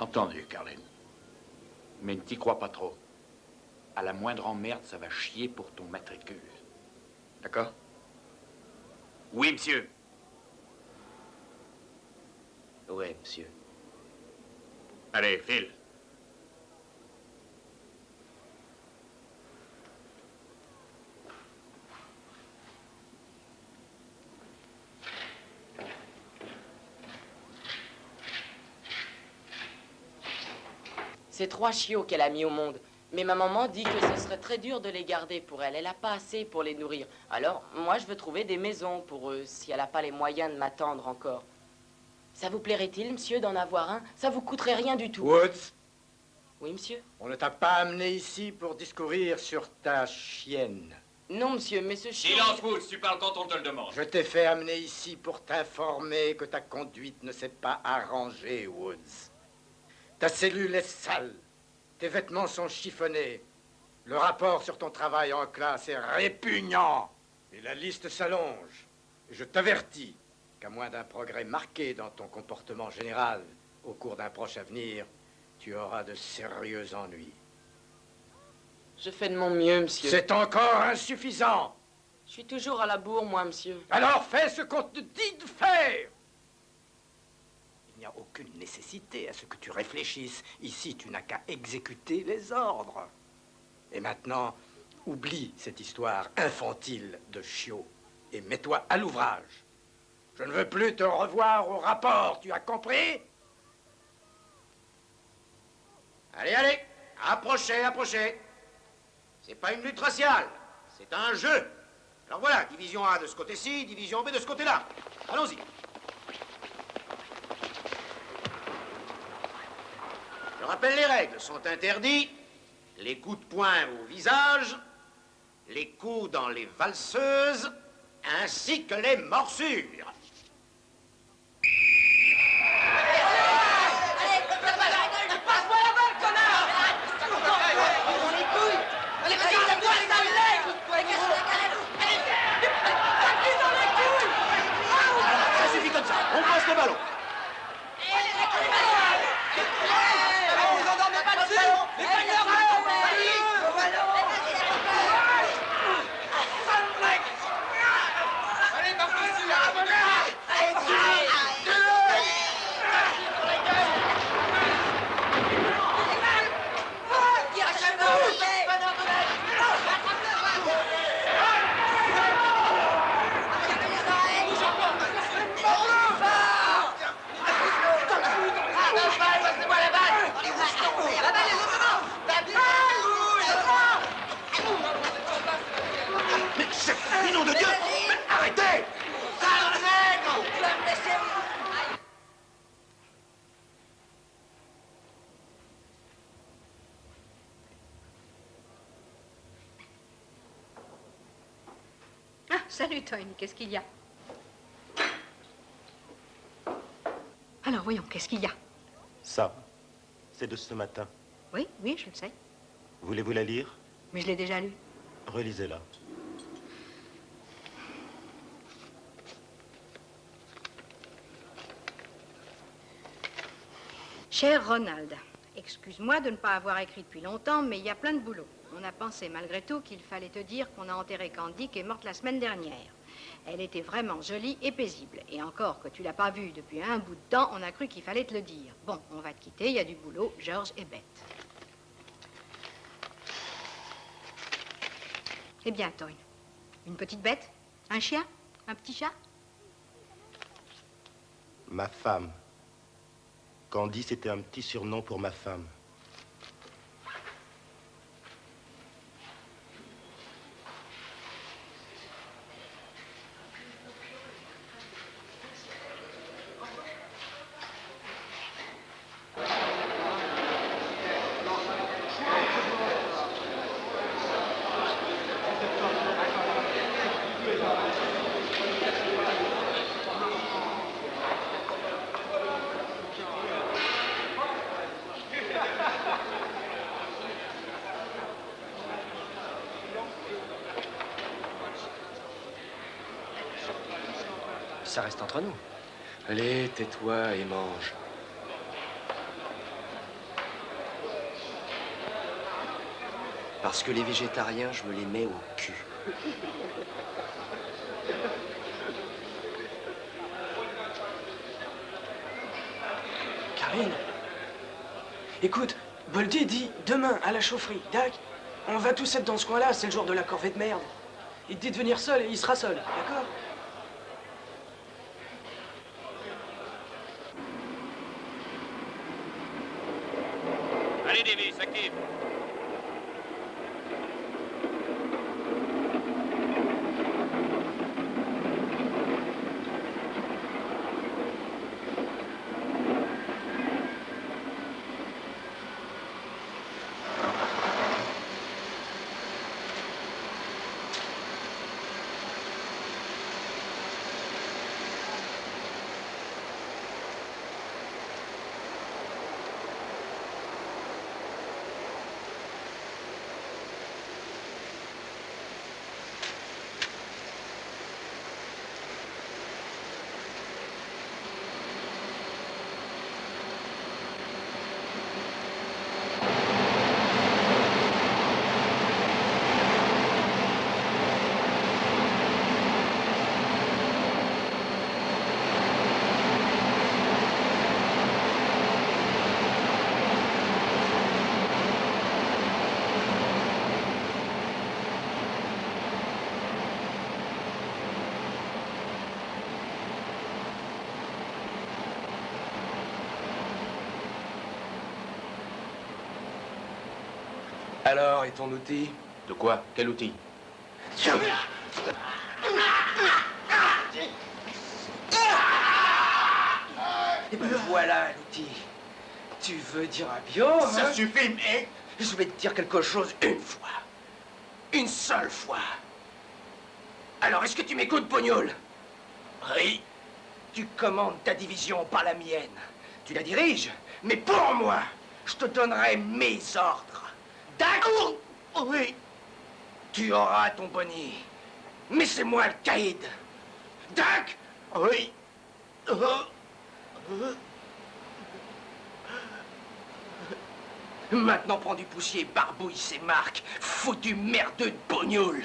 Entendu, Carlin. Mais ne t'y crois pas trop. À la moindre emmerde, ça va chier pour ton matricule. D'accord? Oui, monsieur. Oui, monsieur. Allez, file. C'est 3 chiots qu'elle a mis au monde. Mais ma maman dit que ce serait très dur de les garder pour elle. Elle n'a pas assez pour les nourrir. Alors, moi, je veux trouver des maisons pour eux, si elle n'a pas les moyens de m'attendre encore. Ça vous plairait-il, monsieur, d'en avoir un? Ça vous coûterait rien du tout. Woods? Oui, monsieur? On ne t'a pas amené ici pour discourir sur ta chienne. Non, monsieur, mais ce chiot... Silence, Woods, tu parles quand on te le demande. Je t'ai fait amener ici pour t'informer que ta conduite ne s'est pas arrangée, Woods. Ta cellule est sale. Tes vêtements sont chiffonnés. Le rapport sur ton travail en classe est répugnant. Et la liste s'allonge. Je t'avertis qu'à moins d'un progrès marqué dans ton comportement général au cours d'un proche avenir, tu auras de sérieux ennuis. Je fais de mon mieux, monsieur. C'est encore insuffisant. Je suis toujours à la bourre, moi, monsieur. Alors fais ce qu'on te dit de faire. Il n'y a aucune nécessité à ce que tu réfléchisses. Ici, tu n'as qu'à exécuter les ordres. Et maintenant, oublie cette histoire infantile de chiot et mets-toi à l'ouvrage. Je ne veux plus te revoir au rapport, tu as compris? Allez, allez, approchez, approchez. C'est pas une lutte raciale, c'est un jeu. Alors voilà, division A de ce côté-ci, division B de ce côté-là. Allons-y. Je rappelle les règles, sont interdits les coups de poing au visage, les coups dans les valseuses, ainsi que les morsures. Passe-moi la balle, connard! Dans les couilles! Allez, regarde-moi les allez, dans les couilles! Ça suffit comme ça, on passe le ballon. Vous endormez pas dessus! Les gagnants, allez, par-dessus, Mais chef, nom de Dieu, mais arrêtez! Ah, salut, Tony, qu'est-ce qu'il y a? Alors, voyons, qu'est-ce qu'il y a? Ça, c'est de ce matin. Oui, oui, je le sais. Voulez-vous la lire? Mais je l'ai déjà lu. Relisez-la. Cher Ronald, excuse-moi de ne pas avoir écrit depuis longtemps, mais il y a plein de boulot. On a pensé malgré tout qu'il fallait te dire qu'on a enterré Candy qui est morte la semaine dernière. Elle était vraiment jolie et paisible. Et encore que tu l'as pas vue depuis un bout de temps, on a cru qu'il fallait te le dire. Bon, on va te quitter, il y a du boulot. George est bête. Eh bien, Toyn, une petite bête? Un chien? Un petit chat? Ma femme. Candy, c'était un petit surnom pour ma femme. Ça reste entre nous. Allez, tais-toi et mange. Parce que les végétariens, je me les mets au cul. Karine, écoute, Boldy dit demain à la chaufferie. Dac, on va tous être dans ce coin-là, c'est le jour de la corvée de merde. Il te dit de venir seul et il sera seul, d'accord? Allez, Davis, active. Alors, et ton outil? De quoi? Quel outil? Et ben voilà l'outil. Tu veux dire un biome? Ça hein? suffit, mais... Je vais te dire quelque chose une fois. Une seule fois. Alors, est-ce que tu m'écoutes, Pognoul? Oui. Tu commandes ta division, pas la mienne. Tu la diriges, mais pour moi, je te donnerai mes ordres. D'accord? Oui. Tu auras ton boni. Mais c'est moi le caïd. Dac? Oui. Maintenant, prends du poussier, barbouille ces marques. Foutu merdeux de Pognoul.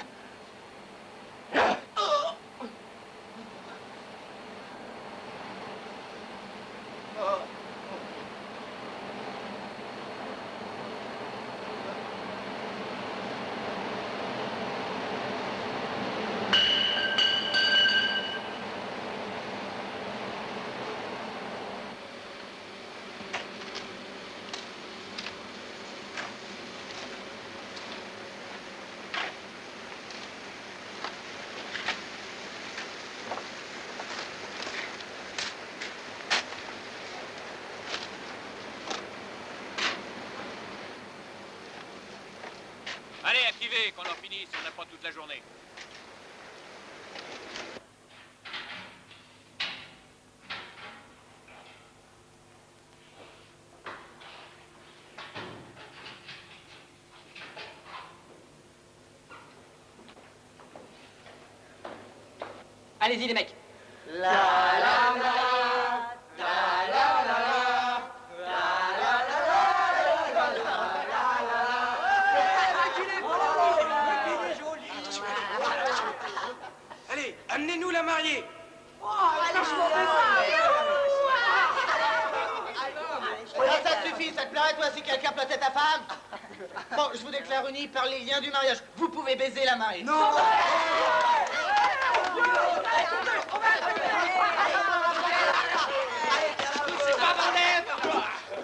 Allez, activez, qu'on en finisse, on n'a pas toute la journée. Allez-y, les mecs. Allez, amenez-nous la mariée. Ça suffit, ça te plairait toi si quelqu'un plantait ta femme? Bon, je vous déclare unis par les liens du mariage. Vous pouvez baiser la mariée. Non.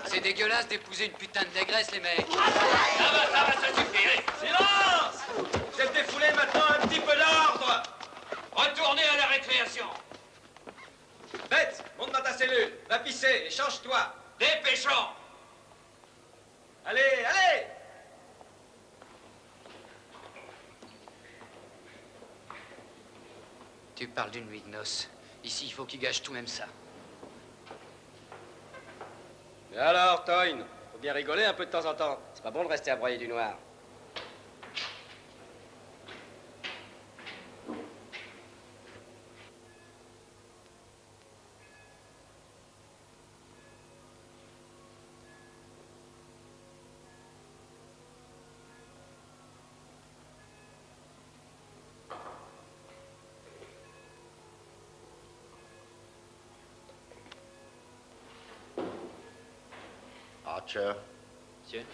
C'est dégueulasse d'épouser une putain de négresse, les mecs. Ça suffit. Silence! Vous êtes défoulés maintenant, un petit peu d'ordre. Retournez à la récréation. Bête, monte dans ta cellule, va pisser et change-toi. Dépêchons. Allez, allez! Tu parles d'une nuit de noces. Ici, il faut qu'ils gâchent tout, même ça. Et alors, Toyn, faut bien rigoler un peu de temps en temps. C'est pas bon de rester à broyer du noir. Archer, Monsieur.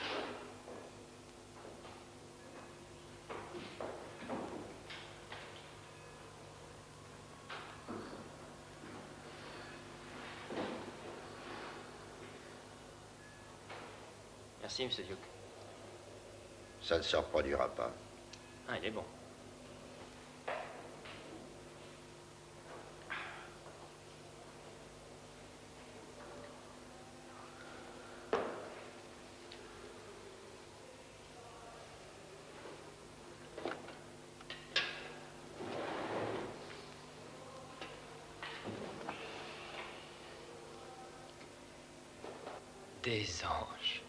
Merci, monsieur Duke. ça ne se reproduira pas. Ah, il est bon. Des anges.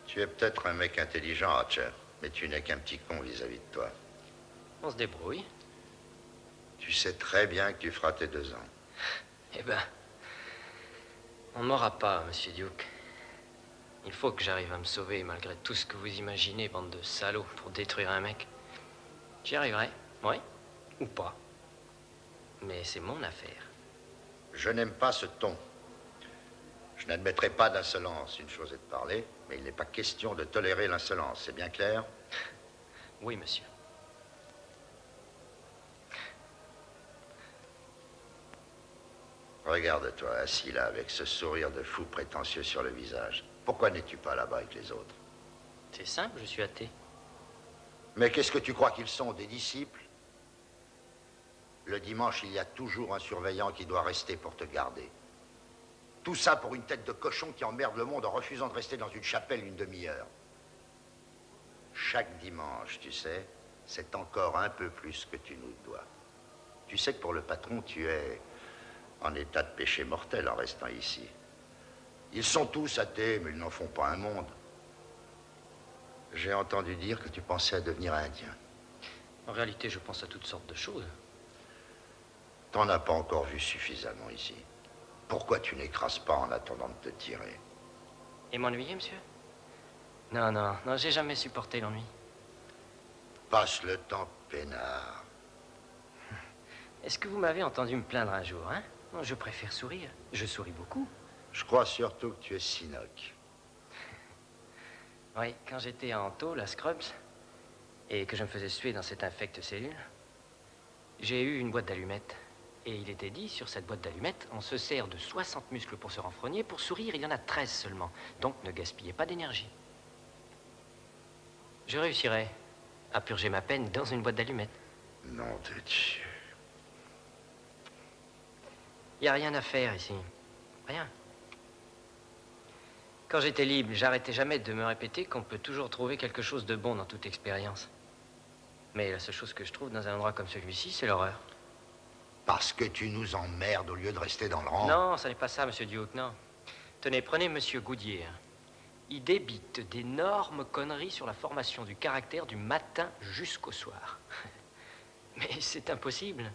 Tu es peut-être un mec intelligent, Archer, mais tu n'es qu'un petit con vis-à-vis de toi. On se débrouille. Tu sais très bien que tu feras tes 2 ans. Eh ben, on ne m'aura pas, monsieur Duke. Il faut que j'arrive à me sauver malgré tout ce que vous imaginez, bande de salauds, pour détruire un mec. J'y arriverai, oui, ou pas. Mais c'est mon affaire. Je n'aime pas ce ton. Je n'admettrai pas d'insolence. Une chose est de parler, mais il n'est pas question de tolérer l'insolence. C'est bien clair? Oui, monsieur. Regarde-toi, assis là, avec ce sourire de fou prétentieux sur le visage. Pourquoi n'es-tu pas là-bas avec les autres? C'est simple, je suis athée. Mais qu'est-ce que tu crois qu'ils sont, des disciples? Le dimanche, il y a toujours un surveillant qui doit rester pour te garder. Tout ça pour une tête de cochon qui emmerde le monde en refusant de rester dans une chapelle une demi-heure. Chaque dimanche, tu sais, c'est encore un peu plus que tu nous dois. Tu sais que pour le patron, tu es en état de péché mortel en restant ici. Ils sont tous athées, mais ils n'en font pas un monde. J'ai entendu dire que tu pensais à devenir indien. En réalité, je pense à toutes sortes de choses. T'en as pas encore vu suffisamment ici. Pourquoi tu n'écrases pas en attendant de te tirer? Et m'ennuyer, monsieur? Non, j'ai jamais supporté l'ennui. Passe le temps peinard. Est-ce que vous m'avez entendu me plaindre un jour, hein? Non, je préfère sourire. Je souris beaucoup. Je crois surtout que tu es cynoque. Oui, quand j'étais en tôle à Scrubs et que je me faisais suer dans cette infecte cellule, j'ai eu une boîte d'allumettes. Et il était dit, sur cette boîte d'allumettes, on se sert de 60 muscles pour se renfrogner. Pour sourire, il y en a 13 seulement. Donc ne gaspillez pas d'énergie. Je réussirai à purger ma peine dans une boîte d'allumettes. Nom de Dieu. Il n'y a rien à faire ici. Rien. Quand j'étais libre, j'arrêtais jamais de me répéter qu'on peut toujours trouver quelque chose de bon dans toute expérience. Mais la seule chose que je trouve dans un endroit comme celui-ci, c'est l'horreur. Parce que tu nous emmerdes au lieu de rester dans le rang. Non, ça n'est pas ça, monsieur Duke, non. Tenez, prenez monsieur Goodyear. Il débite d'énormes conneries sur la formation du caractère du matin jusqu'au soir. Mais c'est impossible.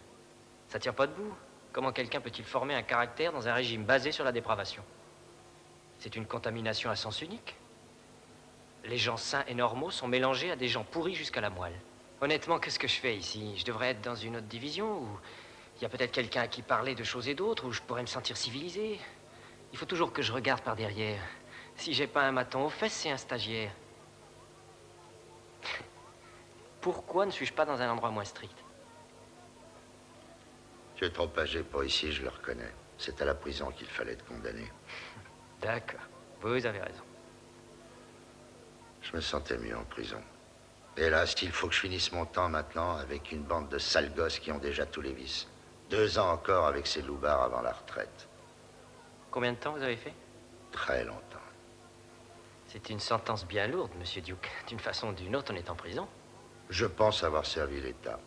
Ça tient pas debout. Comment quelqu'un peut-il former un caractère dans un régime basé sur la dépravation? C'est une contamination à sens unique. Les gens sains et normaux sont mélangés à des gens pourris jusqu'à la moelle. Honnêtement, qu'est-ce que je fais ici? Je devrais être dans une autre division où il y a peut-être quelqu'un à qui parler de choses et d'autres, où je pourrais me sentir civilisé. Il faut toujours que je regarde par derrière. Si j'ai pas un maton aux fesses, c'est un stagiaire. Pourquoi ne suis-je pas dans un endroit moins strict? Tu es trop âgé pour ici, je le reconnais. C'est à la prison qu'il fallait te condamner. D'accord, vous avez raison. Je me sentais mieux en prison. Hélas, il faut que je finisse mon temps maintenant avec une bande de sales gosses qui ont déjà tous les vices. 2 ans encore avec ces loupards avant la retraite. Combien de temps vous avez fait? Très longtemps. C'est une sentence bien lourde, monsieur Duke. D'une façon ou d'une autre, on est en prison. Je pense avoir servi l'État.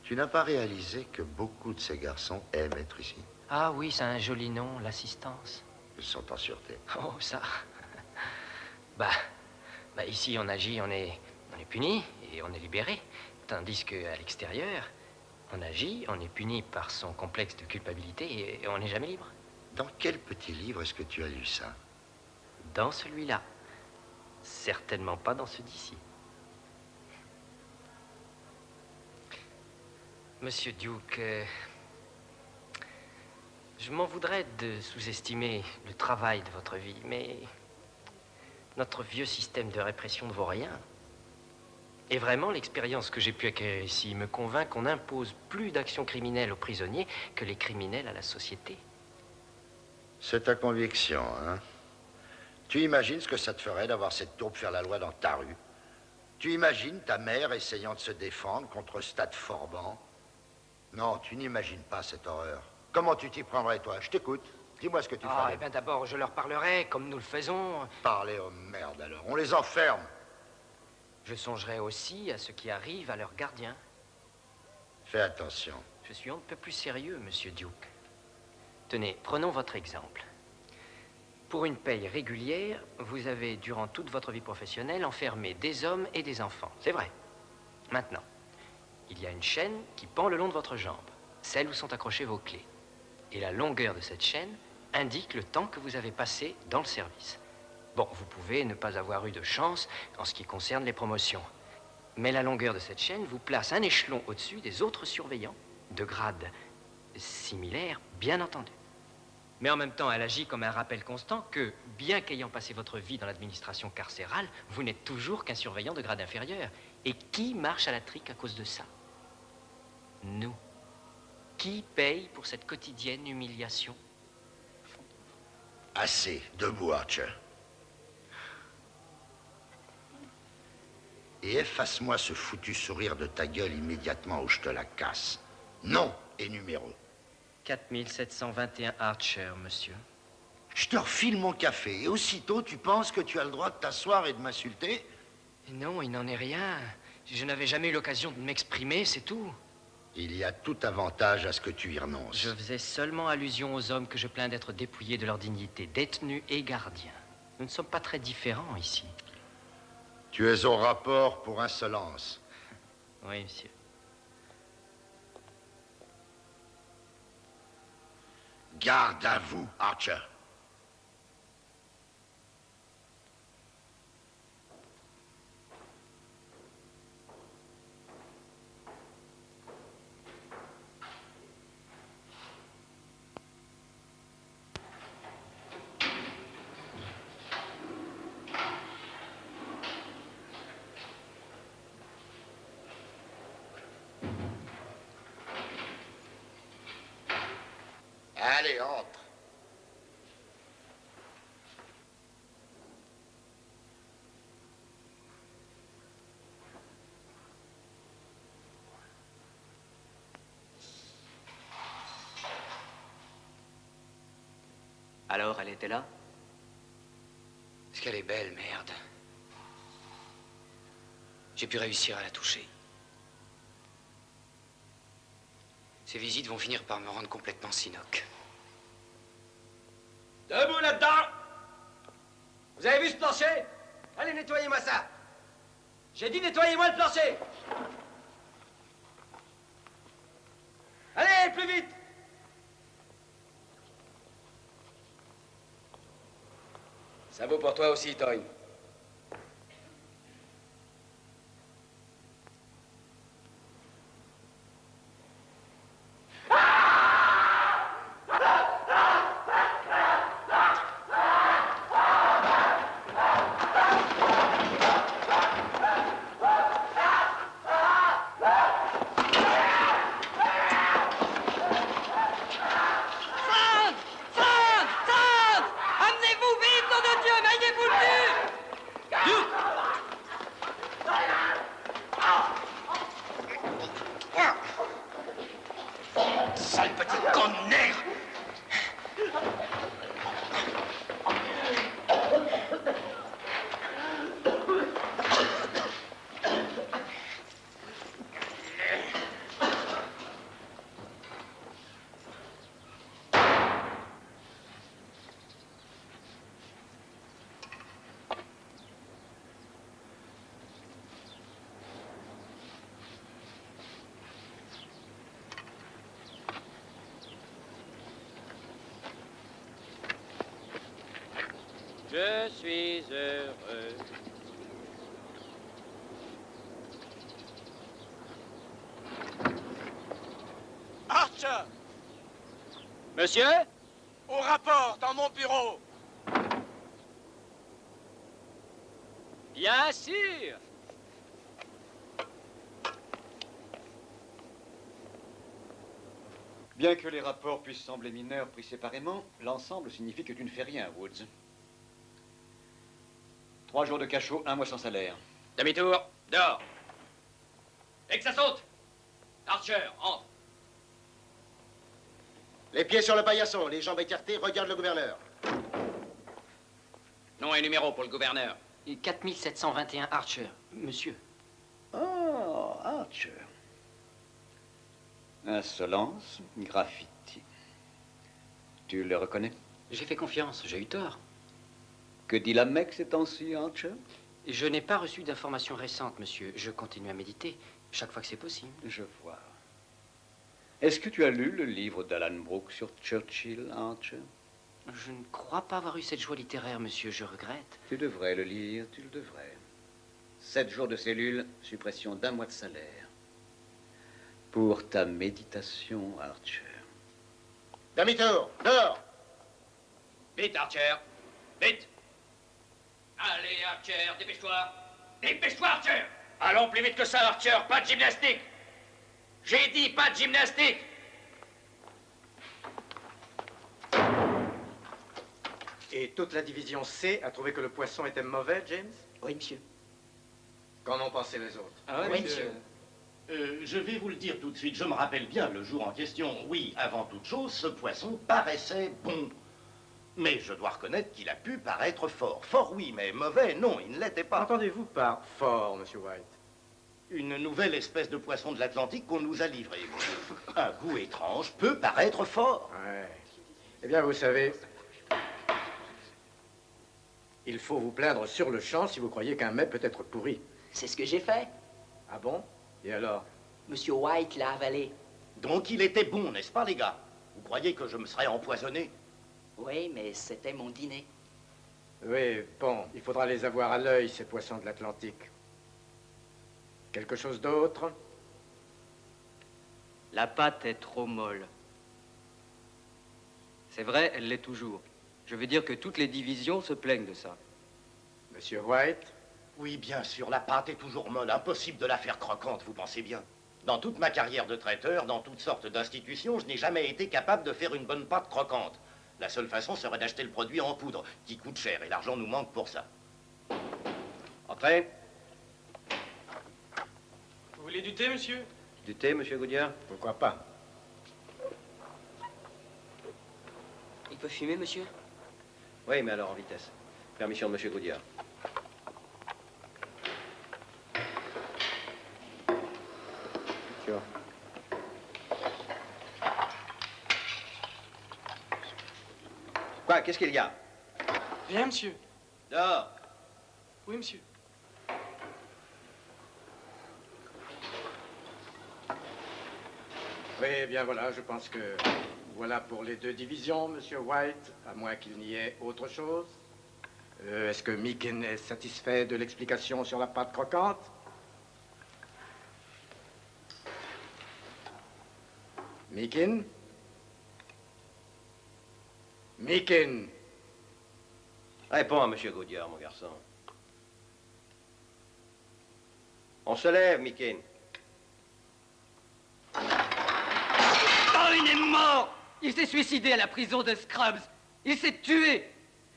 Tu n'as pas réalisé que beaucoup de ces garçons aiment être ici? Ah oui, c'est un joli nom, l'assistance. Ils sont en sûreté. Oh, ça. Bah, ici, on agit, on est puni et on est libéré. Tandis qu'à l'extérieur, on agit, on est puni par son complexe de culpabilité et on n'est jamais libre. Dans quel petit livre est-ce que tu as lu ça? Dans celui-là. Certainement pas dans ceux d'ici. Monsieur Duke, je m'en voudrais de sous-estimer le travail de votre vie, mais notre vieux système de répression ne vaut rien. Et vraiment, l'expérience que j'ai pu acquérir ici me convainc qu'on n'impose plus d'actions criminelles aux prisonniers que les criminels à la société. C'est ta conviction, hein? Tu imagines ce que ça te ferait d'avoir cette tourbe faire la loi dans ta rue? Tu imagines ta mère essayant de se défendre contre Stade Forban? Non, tu n'imagines pas cette horreur. Comment tu t'y prendrais, toi? Je t'écoute. Dis-moi ce que tu ferais. Eh bien, d'abord, je leur parlerai, comme nous le faisons. Parler aux merdes, alors. On les enferme. Je songerai aussi à ce qui arrive à leurs gardiens. Fais attention. Je suis on ne peut plus sérieux, monsieur Duke. Tenez, prenons votre exemple. Pour une paye régulière, vous avez, durant toute votre vie professionnelle, enfermé des hommes et des enfants. C'est vrai. Maintenant, il y a une chaîne qui pend le long de votre jambe, celle où sont accrochées vos clés. Et la longueur de cette chaîne indique le temps que vous avez passé dans le service. Bon, vous pouvez ne pas avoir eu de chance en ce qui concerne les promotions. Mais la longueur de cette chaîne vous place un échelon au-dessus des autres surveillants, de grade similaire, bien entendu. Mais en même temps, elle agit comme un rappel constant que, bien qu'ayant passé votre vie dans l'administration carcérale, vous n'êtes toujours qu'un surveillant de grade inférieur. Et qui marche à la trique à cause de ça? Nous. Qui paye pour cette quotidienne humiliation? Assez. Debout, Archer. Et efface-moi ce foutu sourire de ta gueule immédiatement ou je te la casse. Nom et numéro. 4721 Archer, monsieur. Je te refile mon café et aussitôt tu penses que tu as le droit de t'asseoir et de m'insulter? Non, il n'en est rien. Je n'avais jamais eu l'occasion de m'exprimer, c'est tout. Il y a tout avantage à ce que tu y renonces. Je faisais seulement allusion aux hommes que je plains d'être dépouillés de leur dignité, détenus et gardiens. Nous ne sommes pas très différents ici. Tu es au rapport pour insolence. Oui, monsieur. Garde à vous, Archer. Allez, entre. Alors, elle était là? Est-ce qu'elle est belle, merde. J'ai pu réussir à la toucher. Ces visites vont finir par me rendre complètement sinoc. Debout là-dedans! Vous avez vu ce plancher? Allez, nettoyez-moi ça. J'ai dit nettoyez-moi le plancher. Allez, plus vite. Ça vaut pour toi aussi, Toyn. Sale petit con de nègre! Je suis heureux. Archer! Monsieur? Au rapport, dans mon bureau! Bien sûr! Bien que les rapports puissent sembler mineurs pris séparément, l'ensemble signifie que tu ne fais rien, Woods. 3 jours de cachot, 1 mois sans salaire. Demi-tour, dehors. Et que ça saute! Archer, entre. Les pieds sur le paillasson, les jambes écartées, regarde le gouverneur. Nom et numéro pour le gouverneur. 4721 Archer, monsieur. Oh, Archer. Insolence, graffiti. Tu le reconnais? J'ai fait confiance, j'ai eu tort. Que dit la Mecque ces temps-ci, Archer? Je n'ai pas reçu d'informations récentes, monsieur. Je continue à méditer chaque fois que c'est possible. Je vois. Est-ce que tu as lu le livre d'Alan Brooke sur Churchill, Archer? Je ne crois pas avoir eu cette joie littéraire, monsieur. Je regrette. Tu devrais le lire, tu le devrais. 7 jours de cellule, suppression d'1 mois de salaire. Pour ta méditation, Archer. Demi-tour, dehors! Vite, Archer. Vite. Allez, Archer, dépêche-toi. Dépêche-toi, Archer. Allons plus vite que ça, Archer. Pas de gymnastique. J'ai dit pas de gymnastique. Et toute la division C a trouvé que le poisson était mauvais, James? Oui, monsieur. Qu'en ont pensé les autres? Oui, monsieur. Je vais vous le dire tout de suite, je me rappelle bien le jour en question. Oui, avant toute chose, ce poisson paraissait bon. Mais je dois reconnaître qu'il a pu paraître fort. Fort, oui, mais mauvais, non, il ne l'était pas. Entendez-vous par fort, monsieur White? Une nouvelle espèce de poisson de l'Atlantique qu'on nous a livré. Un goût étrange peut paraître fort. Ouais. Eh bien, vous savez, il faut vous plaindre sur le champ si vous croyez qu'un mets peut être pourri. C'est ce que j'ai fait. Ah bon? Et alors? Monsieur White l'a avalé. Donc il était bon, n'est-ce pas, les gars? Vous croyez que je me serais empoisonné? Oui, mais c'était mon dîner. Oui, bon, il faudra les avoir à l'œil, ces poissons de l'Atlantique. Quelque chose d'autre? La pâte est trop molle. C'est vrai, elle l'est toujours. Je veux dire que toutes les divisions se plaignent de ça. Monsieur White? Oui, bien sûr, la pâte est toujours molle. Impossible de la faire croquante, vous pensez bien. Dans toute ma carrière de traiteur, dans toutes sortes d'institutions, je n'ai jamais été capable de faire une bonne pâte croquante. La seule façon serait d'acheter le produit en poudre, qui coûte cher, et l'argent nous manque pour ça. Entrez. Vous voulez du thé, monsieur? Du thé, monsieur Goodyear? Pourquoi pas? Il peut fumer, monsieur? Oui, mais alors en vitesse. Permission de monsieur Goodyear. Sure. Quoi? Qu'est-ce qu'il y a? Rien, monsieur. Dehors. Oui, monsieur. Oui, eh bien voilà, je pense que voilà pour les 2 divisions, Monsieur White, à moins qu'il n'y ait autre chose. Est-ce que Meakin est satisfait de l'explication sur la pâte croquante? Meakin? Meakin? Réponds à Monsieur Goodyear, mon garçon. On se lève, Meakin. Oh, il est mort! Il s'est suicidé à la prison de Scrubs. Il s'est tué.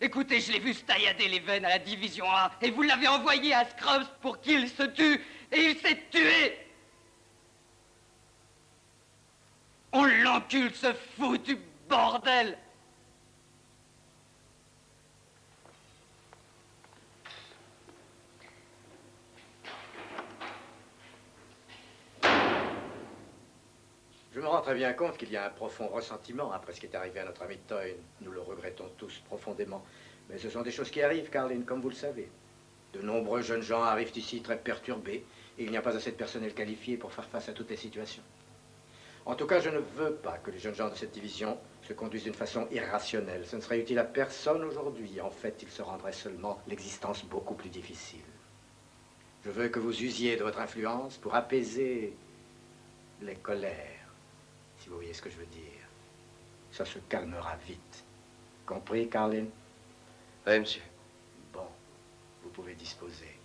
Écoutez, je l'ai vu se taillader les veines à la division A, et vous l'avez envoyé à Scrubs pour qu'il se tue, et il s'est tué! On l'encule, ce foutu bordel! Je me rends très bien compte qu'il y a un profond ressentiment après ce qui est arrivé à notre ami Toyn. Nous le regrettons tous profondément. Mais ce sont des choses qui arrivent, Carlin, comme vous le savez. De nombreux jeunes gens arrivent ici très perturbés, et il n'y a pas assez de personnel qualifié pour faire face à toutes les situations. En tout cas, je ne veux pas que les jeunes gens de cette division se conduisent d'une façon irrationnelle. Ce ne serait utile à personne aujourd'hui. En fait, il se rendrait seulement l'existence beaucoup plus difficile. Je veux que vous usiez de votre influence pour apaiser les colères. Si vous voyez ce que je veux dire. Ça se calmera vite. Compris, Carlin? Oui, monsieur. Bon, vous pouvez disposer.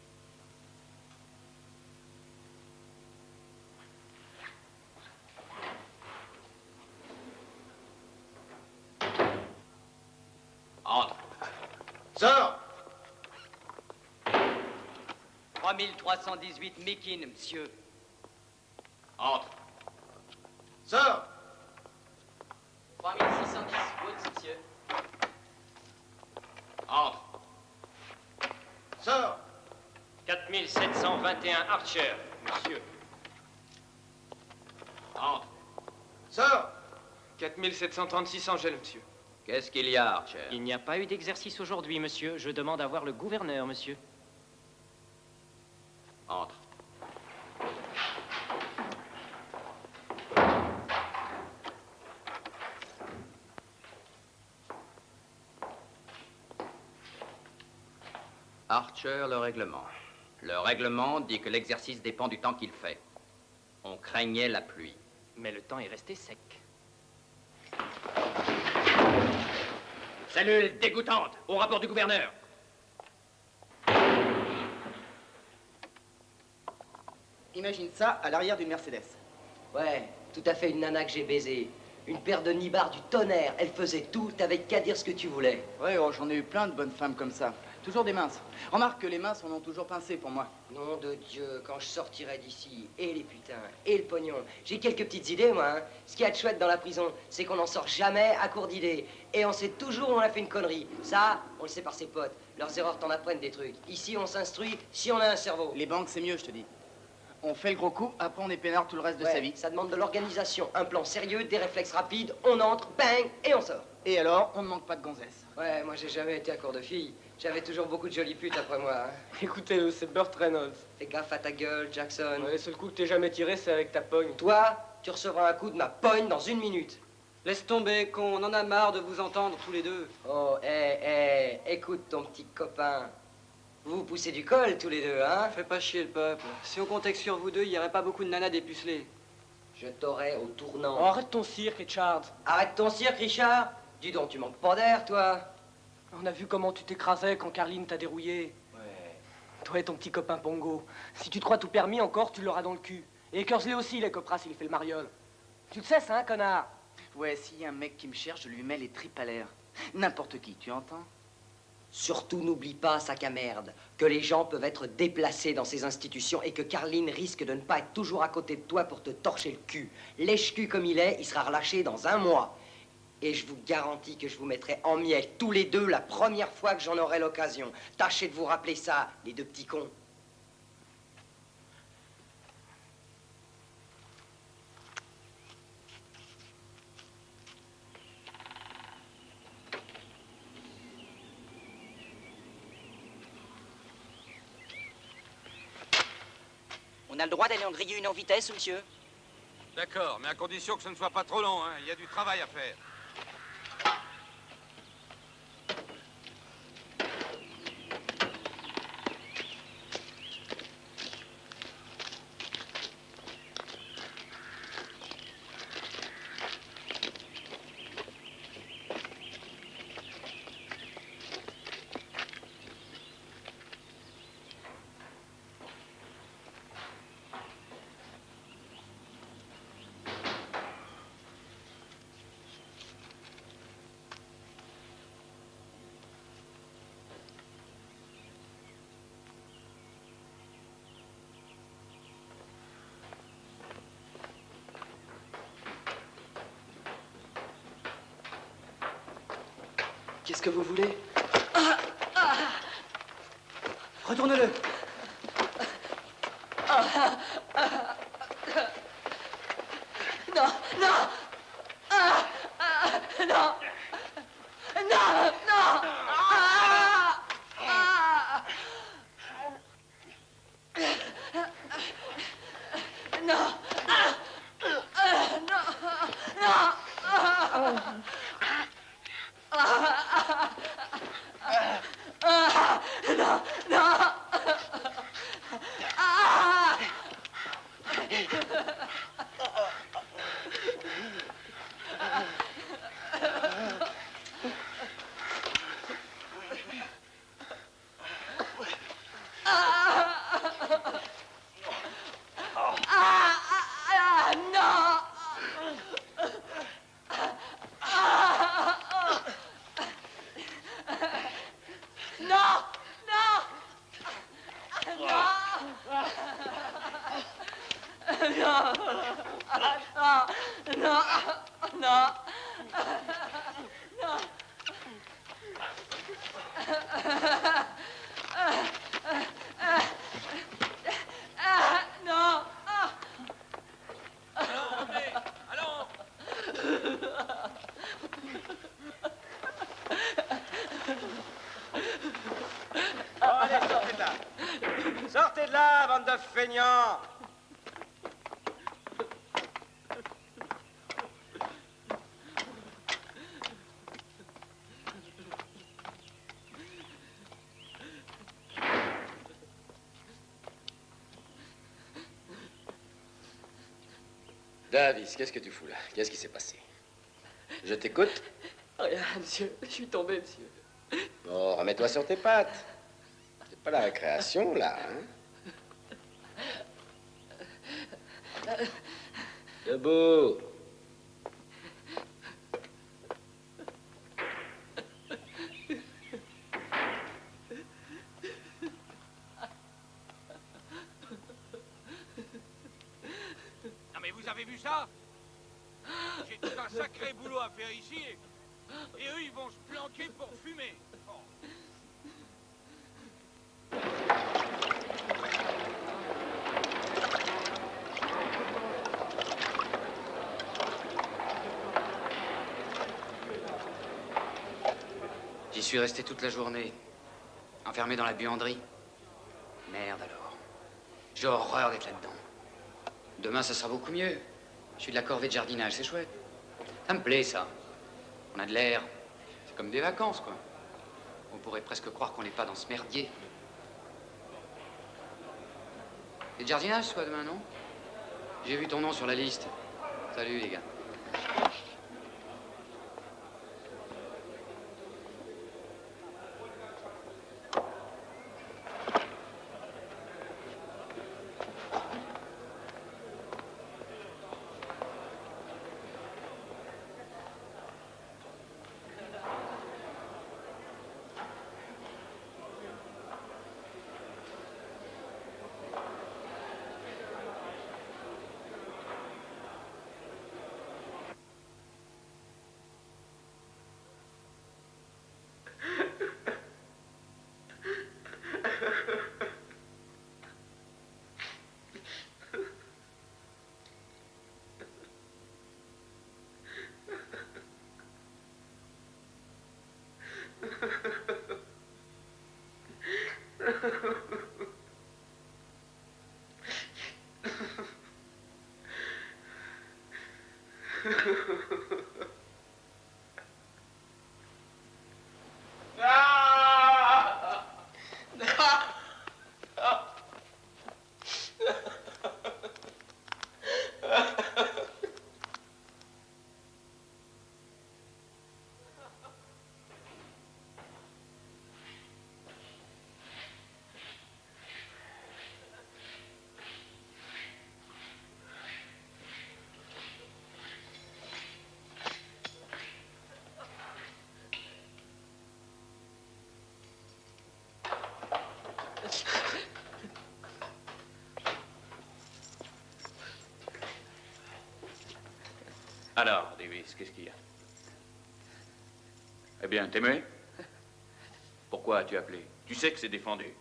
Entre. Sors! 3318 Meakin, monsieur. Entre. Sors! 3610 Woods, monsieur. Entre. Sors! 4721 Archer, monsieur. Entre. Sors! 4736 Angèle, monsieur. Qu'est-ce qu'il y a, Archer? Il n'y a pas eu d'exercice aujourd'hui, monsieur. Je demande à voir le gouverneur, monsieur. Entre. Archer, le règlement. Le règlement dit que l'exercice dépend du temps qu'il fait. On craignait la pluie. Mais le temps est resté sec. Cellule dégoûtante, au rapport du gouverneur. Imagine ça à l'arrière d'une Mercedes. Ouais, tout à fait une nana que j'ai baisée. Une paire de nibards du tonnerre. Elle faisait tout, t'avais qu'à dire ce que tu voulais. Ouais, oh, j'en ai eu plein de bonnes femmes comme ça. Toujours des minces. Remarque que les minces en ont toujours pincé pour moi. Nom de Dieu, quand je sortirai d'ici, et les putains, et le pognon. J'ai quelques petites idées, moi. Hein. Ce qu'il y a de chouette dans la prison, c'est qu'on n'en sort jamais à court d'idées. Et on sait toujours où on a fait une connerie. Ça, on le sait par ses potes. Leurs erreurs t'en apprennent des trucs. Ici, on s'instruit si on a un cerveau. Les banques, c'est mieux, je te dis. On fait le gros coup, après on est peinard tout le reste de Ouais, sa vie. Ça demande de l'organisation, un plan sérieux, des réflexes rapides, on entre, bang, et on sort. Et alors, on ne manque pas de gonzesses. Ouais, moi j'ai jamais été à court de filles. J'avais toujours beaucoup de jolies putes après moi. Hein. Écoutez-le, c'est Burt Reynolds. Fais gaffe à ta gueule, Jackson. Ouais, le seul coup que t'es jamais tiré, c'est avec ta pogne. Toi, tu recevras un coup de ma pogne dans 1 minute. Laisse tomber, con, on en a marre de vous entendre tous les deux. Oh, écoute ton petit copain. Vous vous poussez du col tous les deux, hein? Fais pas chier le peuple. Si on comptait que sur vous deux, il n'y aurait pas beaucoup de nanas dépucelées. Je t'aurai au tournant. Oh, arrête ton cirque, Richard. Arrête ton cirque, Richard. Dis donc, tu manques pas d'air, toi. On a vu comment tu t'écrasais quand Carline t'a dérouillé. Ouais. Toi et ton petit copain Pongo. Si tu te crois tout permis encore, tu l'auras dans le cul. Et Kersley aussi, les copras, il fait le mariole. Tu le sais, ça, hein, connard? Ouais, s'il y a un mec qui me cherche, je lui mets les tripes à l'air. N'importe qui, tu entends? Surtout n'oublie pas, sac à merde, que les gens peuvent être déplacés dans ces institutions et que Carline risque de ne pas être toujours à côté de toi pour te torcher le cul. Lèche-cul comme il est, il sera relâché dans 1 mois. Et je vous garantis que je vous mettrai en miettes tous les deux la première fois que j'en aurai l'occasion. Tâchez de vous rappeler ça, les 2 petits cons. On a le droit d'aller en griller une en vitesse, monsieur? D'accord, mais à condition que ce ne soit pas trop long, hein. Il y a du travail à faire. Qu'est-ce que vous voulez? Retourne-le. Non, non. Non. Non, non. Non. Non, non. Bon, allez, sortez de là. Sortez de là, bande de feignants. Davis, qu'est-ce que tu fous là? Qu'est-ce qui s'est passé? Je t'écoute. Rien, monsieur. Je suis tombé, monsieur. Bon, remets-toi sur tes pattes. C'est pas la récréation, là, hein? Debout. Non mais vous avez vu ça? J'ai tout un sacré boulot à faire ici et eux ils vont se planquer pour fumer. Oh. J'y suis resté toute la journée, enfermé dans la buanderie. Merde alors. J'ai horreur d'être là-dedans. Demain, ça sera beaucoup mieux. Je suis de la corvée de jardinage, c'est chouette. Ça me plaît, ça. On a de l'air. C'est comme des vacances, quoi. On pourrait presque croire qu'on n'est pas dans ce merdier. C'est de jardinage, toi, demain, non? J'ai vu ton nom sur la liste. Salut, les gars. Alors, Davis, qu'est-ce qu'il y a? Eh bien, t'es muet? Pourquoi as-tu appelé? Tu sais que c'est défendu.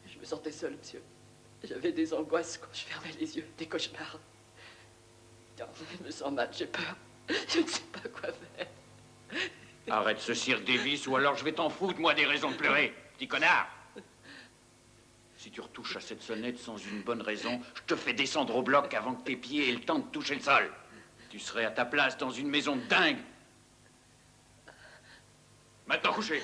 Je me sentais seule, monsieur. J'avais des angoisses quand je fermais les yeux, des cauchemars. Non, je me sens mal, j'ai peur. Je ne sais pas quoi faire. Arrête ce cirque, Davis, ou alors je vais t'en foutre, moi, des raisons de pleurer, petit connard. Si tu retouches à cette sonnette sans une bonne raison, je te fais descendre au bloc avant que tes pieds aient le temps de toucher le sol. Tu serais à ta place dans une maison de dingue. Maintenant, couché.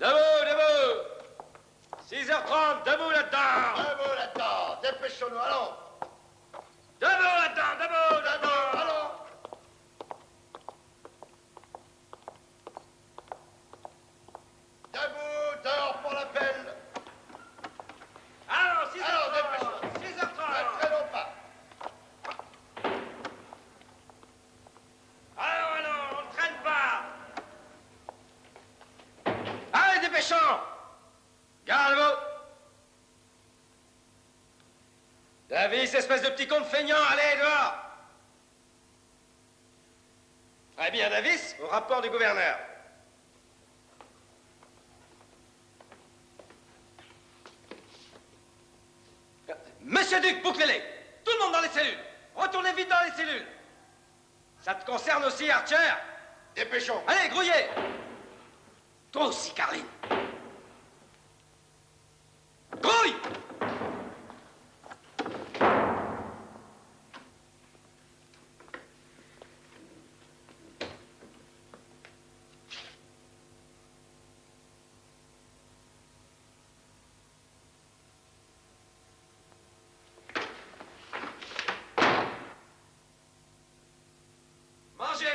Debout, debout! 6h30, debout là-dedans! Debout là-dedans, dépêchons-nous, allons! Debout là-dedans, debout, debout! Allons! Debout, dehors pour l'appel! Allons, 6h30! Alors, dépêchons! 6h30! Ne traînons pas! Allons, on ne traîne pas! Allez, dépêchons! Garde-vous! Davis, espèce de petit con de feignant, allez, dehors! Très bien, Davis, au rapport du gouverneur. Monsieur Duc, bouclez-les! Tout le monde monde dans les cellules. Retournez vite dans les cellules. Ça te concerne aussi, Archer? Dépêchons. Allez, grouillez. Toi aussi, Carline. Grouille! Mangez!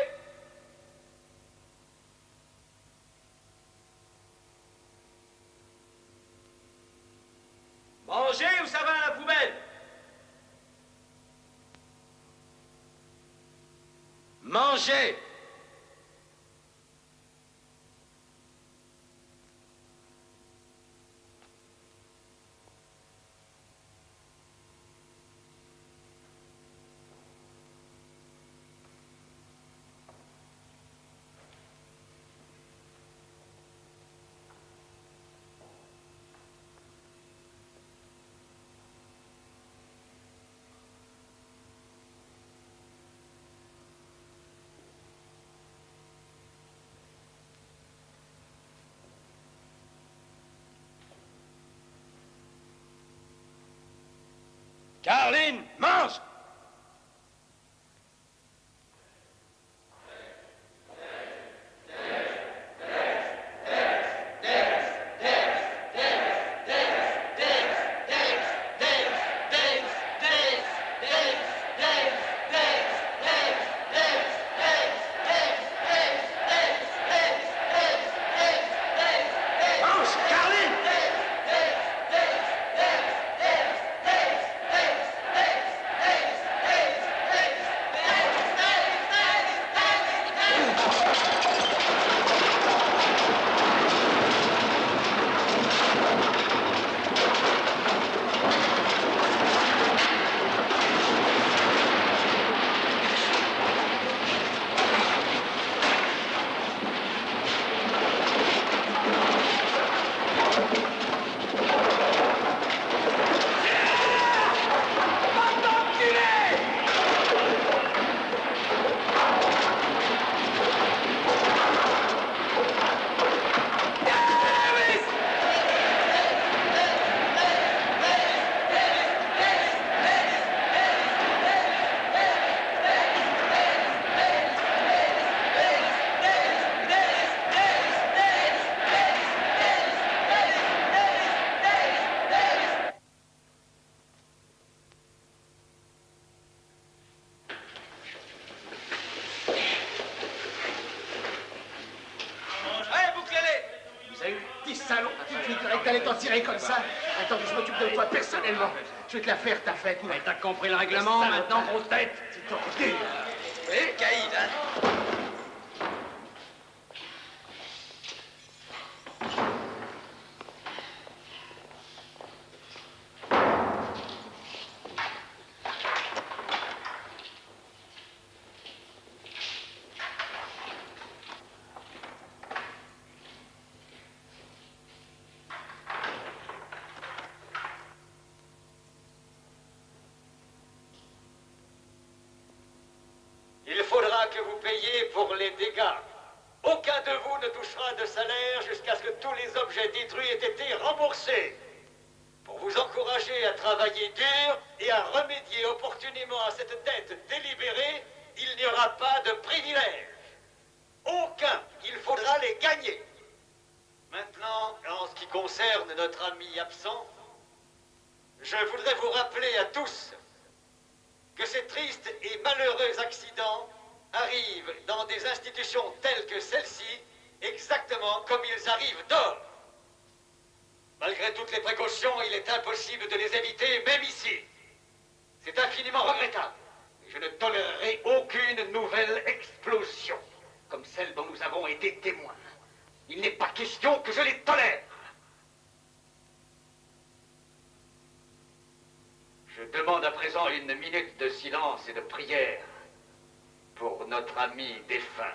Mangez ou ça va à la poubelle? Mangez! Carline, mange! T'allais t'en tirer comme ça. Attends que je m'occupe de toi personnellement. Je vais te la faire, ta fête. Mais t'as compris le règlement maintenant, grosse tête? C'est ton idée. Eh, caïd, hein? Il faudra que vous payiez pour les dégâts. Aucun de vous ne touchera de salaire jusqu'à ce que tous les objets détruits aient été remboursés. Pour vous encourager à travailler dur et à remédier opportunément à cette dette délibérée, il n'y aura pas de privilèges. Aucun. Il faudra les gagner. Maintenant, en ce qui concerne notre ami absent, je voudrais vous rappeler à tous que ces tristes et malheureux accidents arrivent dans des institutions telles que celle-ci, exactement comme ils arrivent dehors. Malgré toutes les précautions, il est impossible de les éviter, même ici. C'est infiniment regrettable. Et je ne tolérerai aucune nouvelle explosion, comme celle dont nous avons été témoins. Il n'est pas question que je les tolère. Je demande à présent une minute de silence et de prière pour notre ami défunt.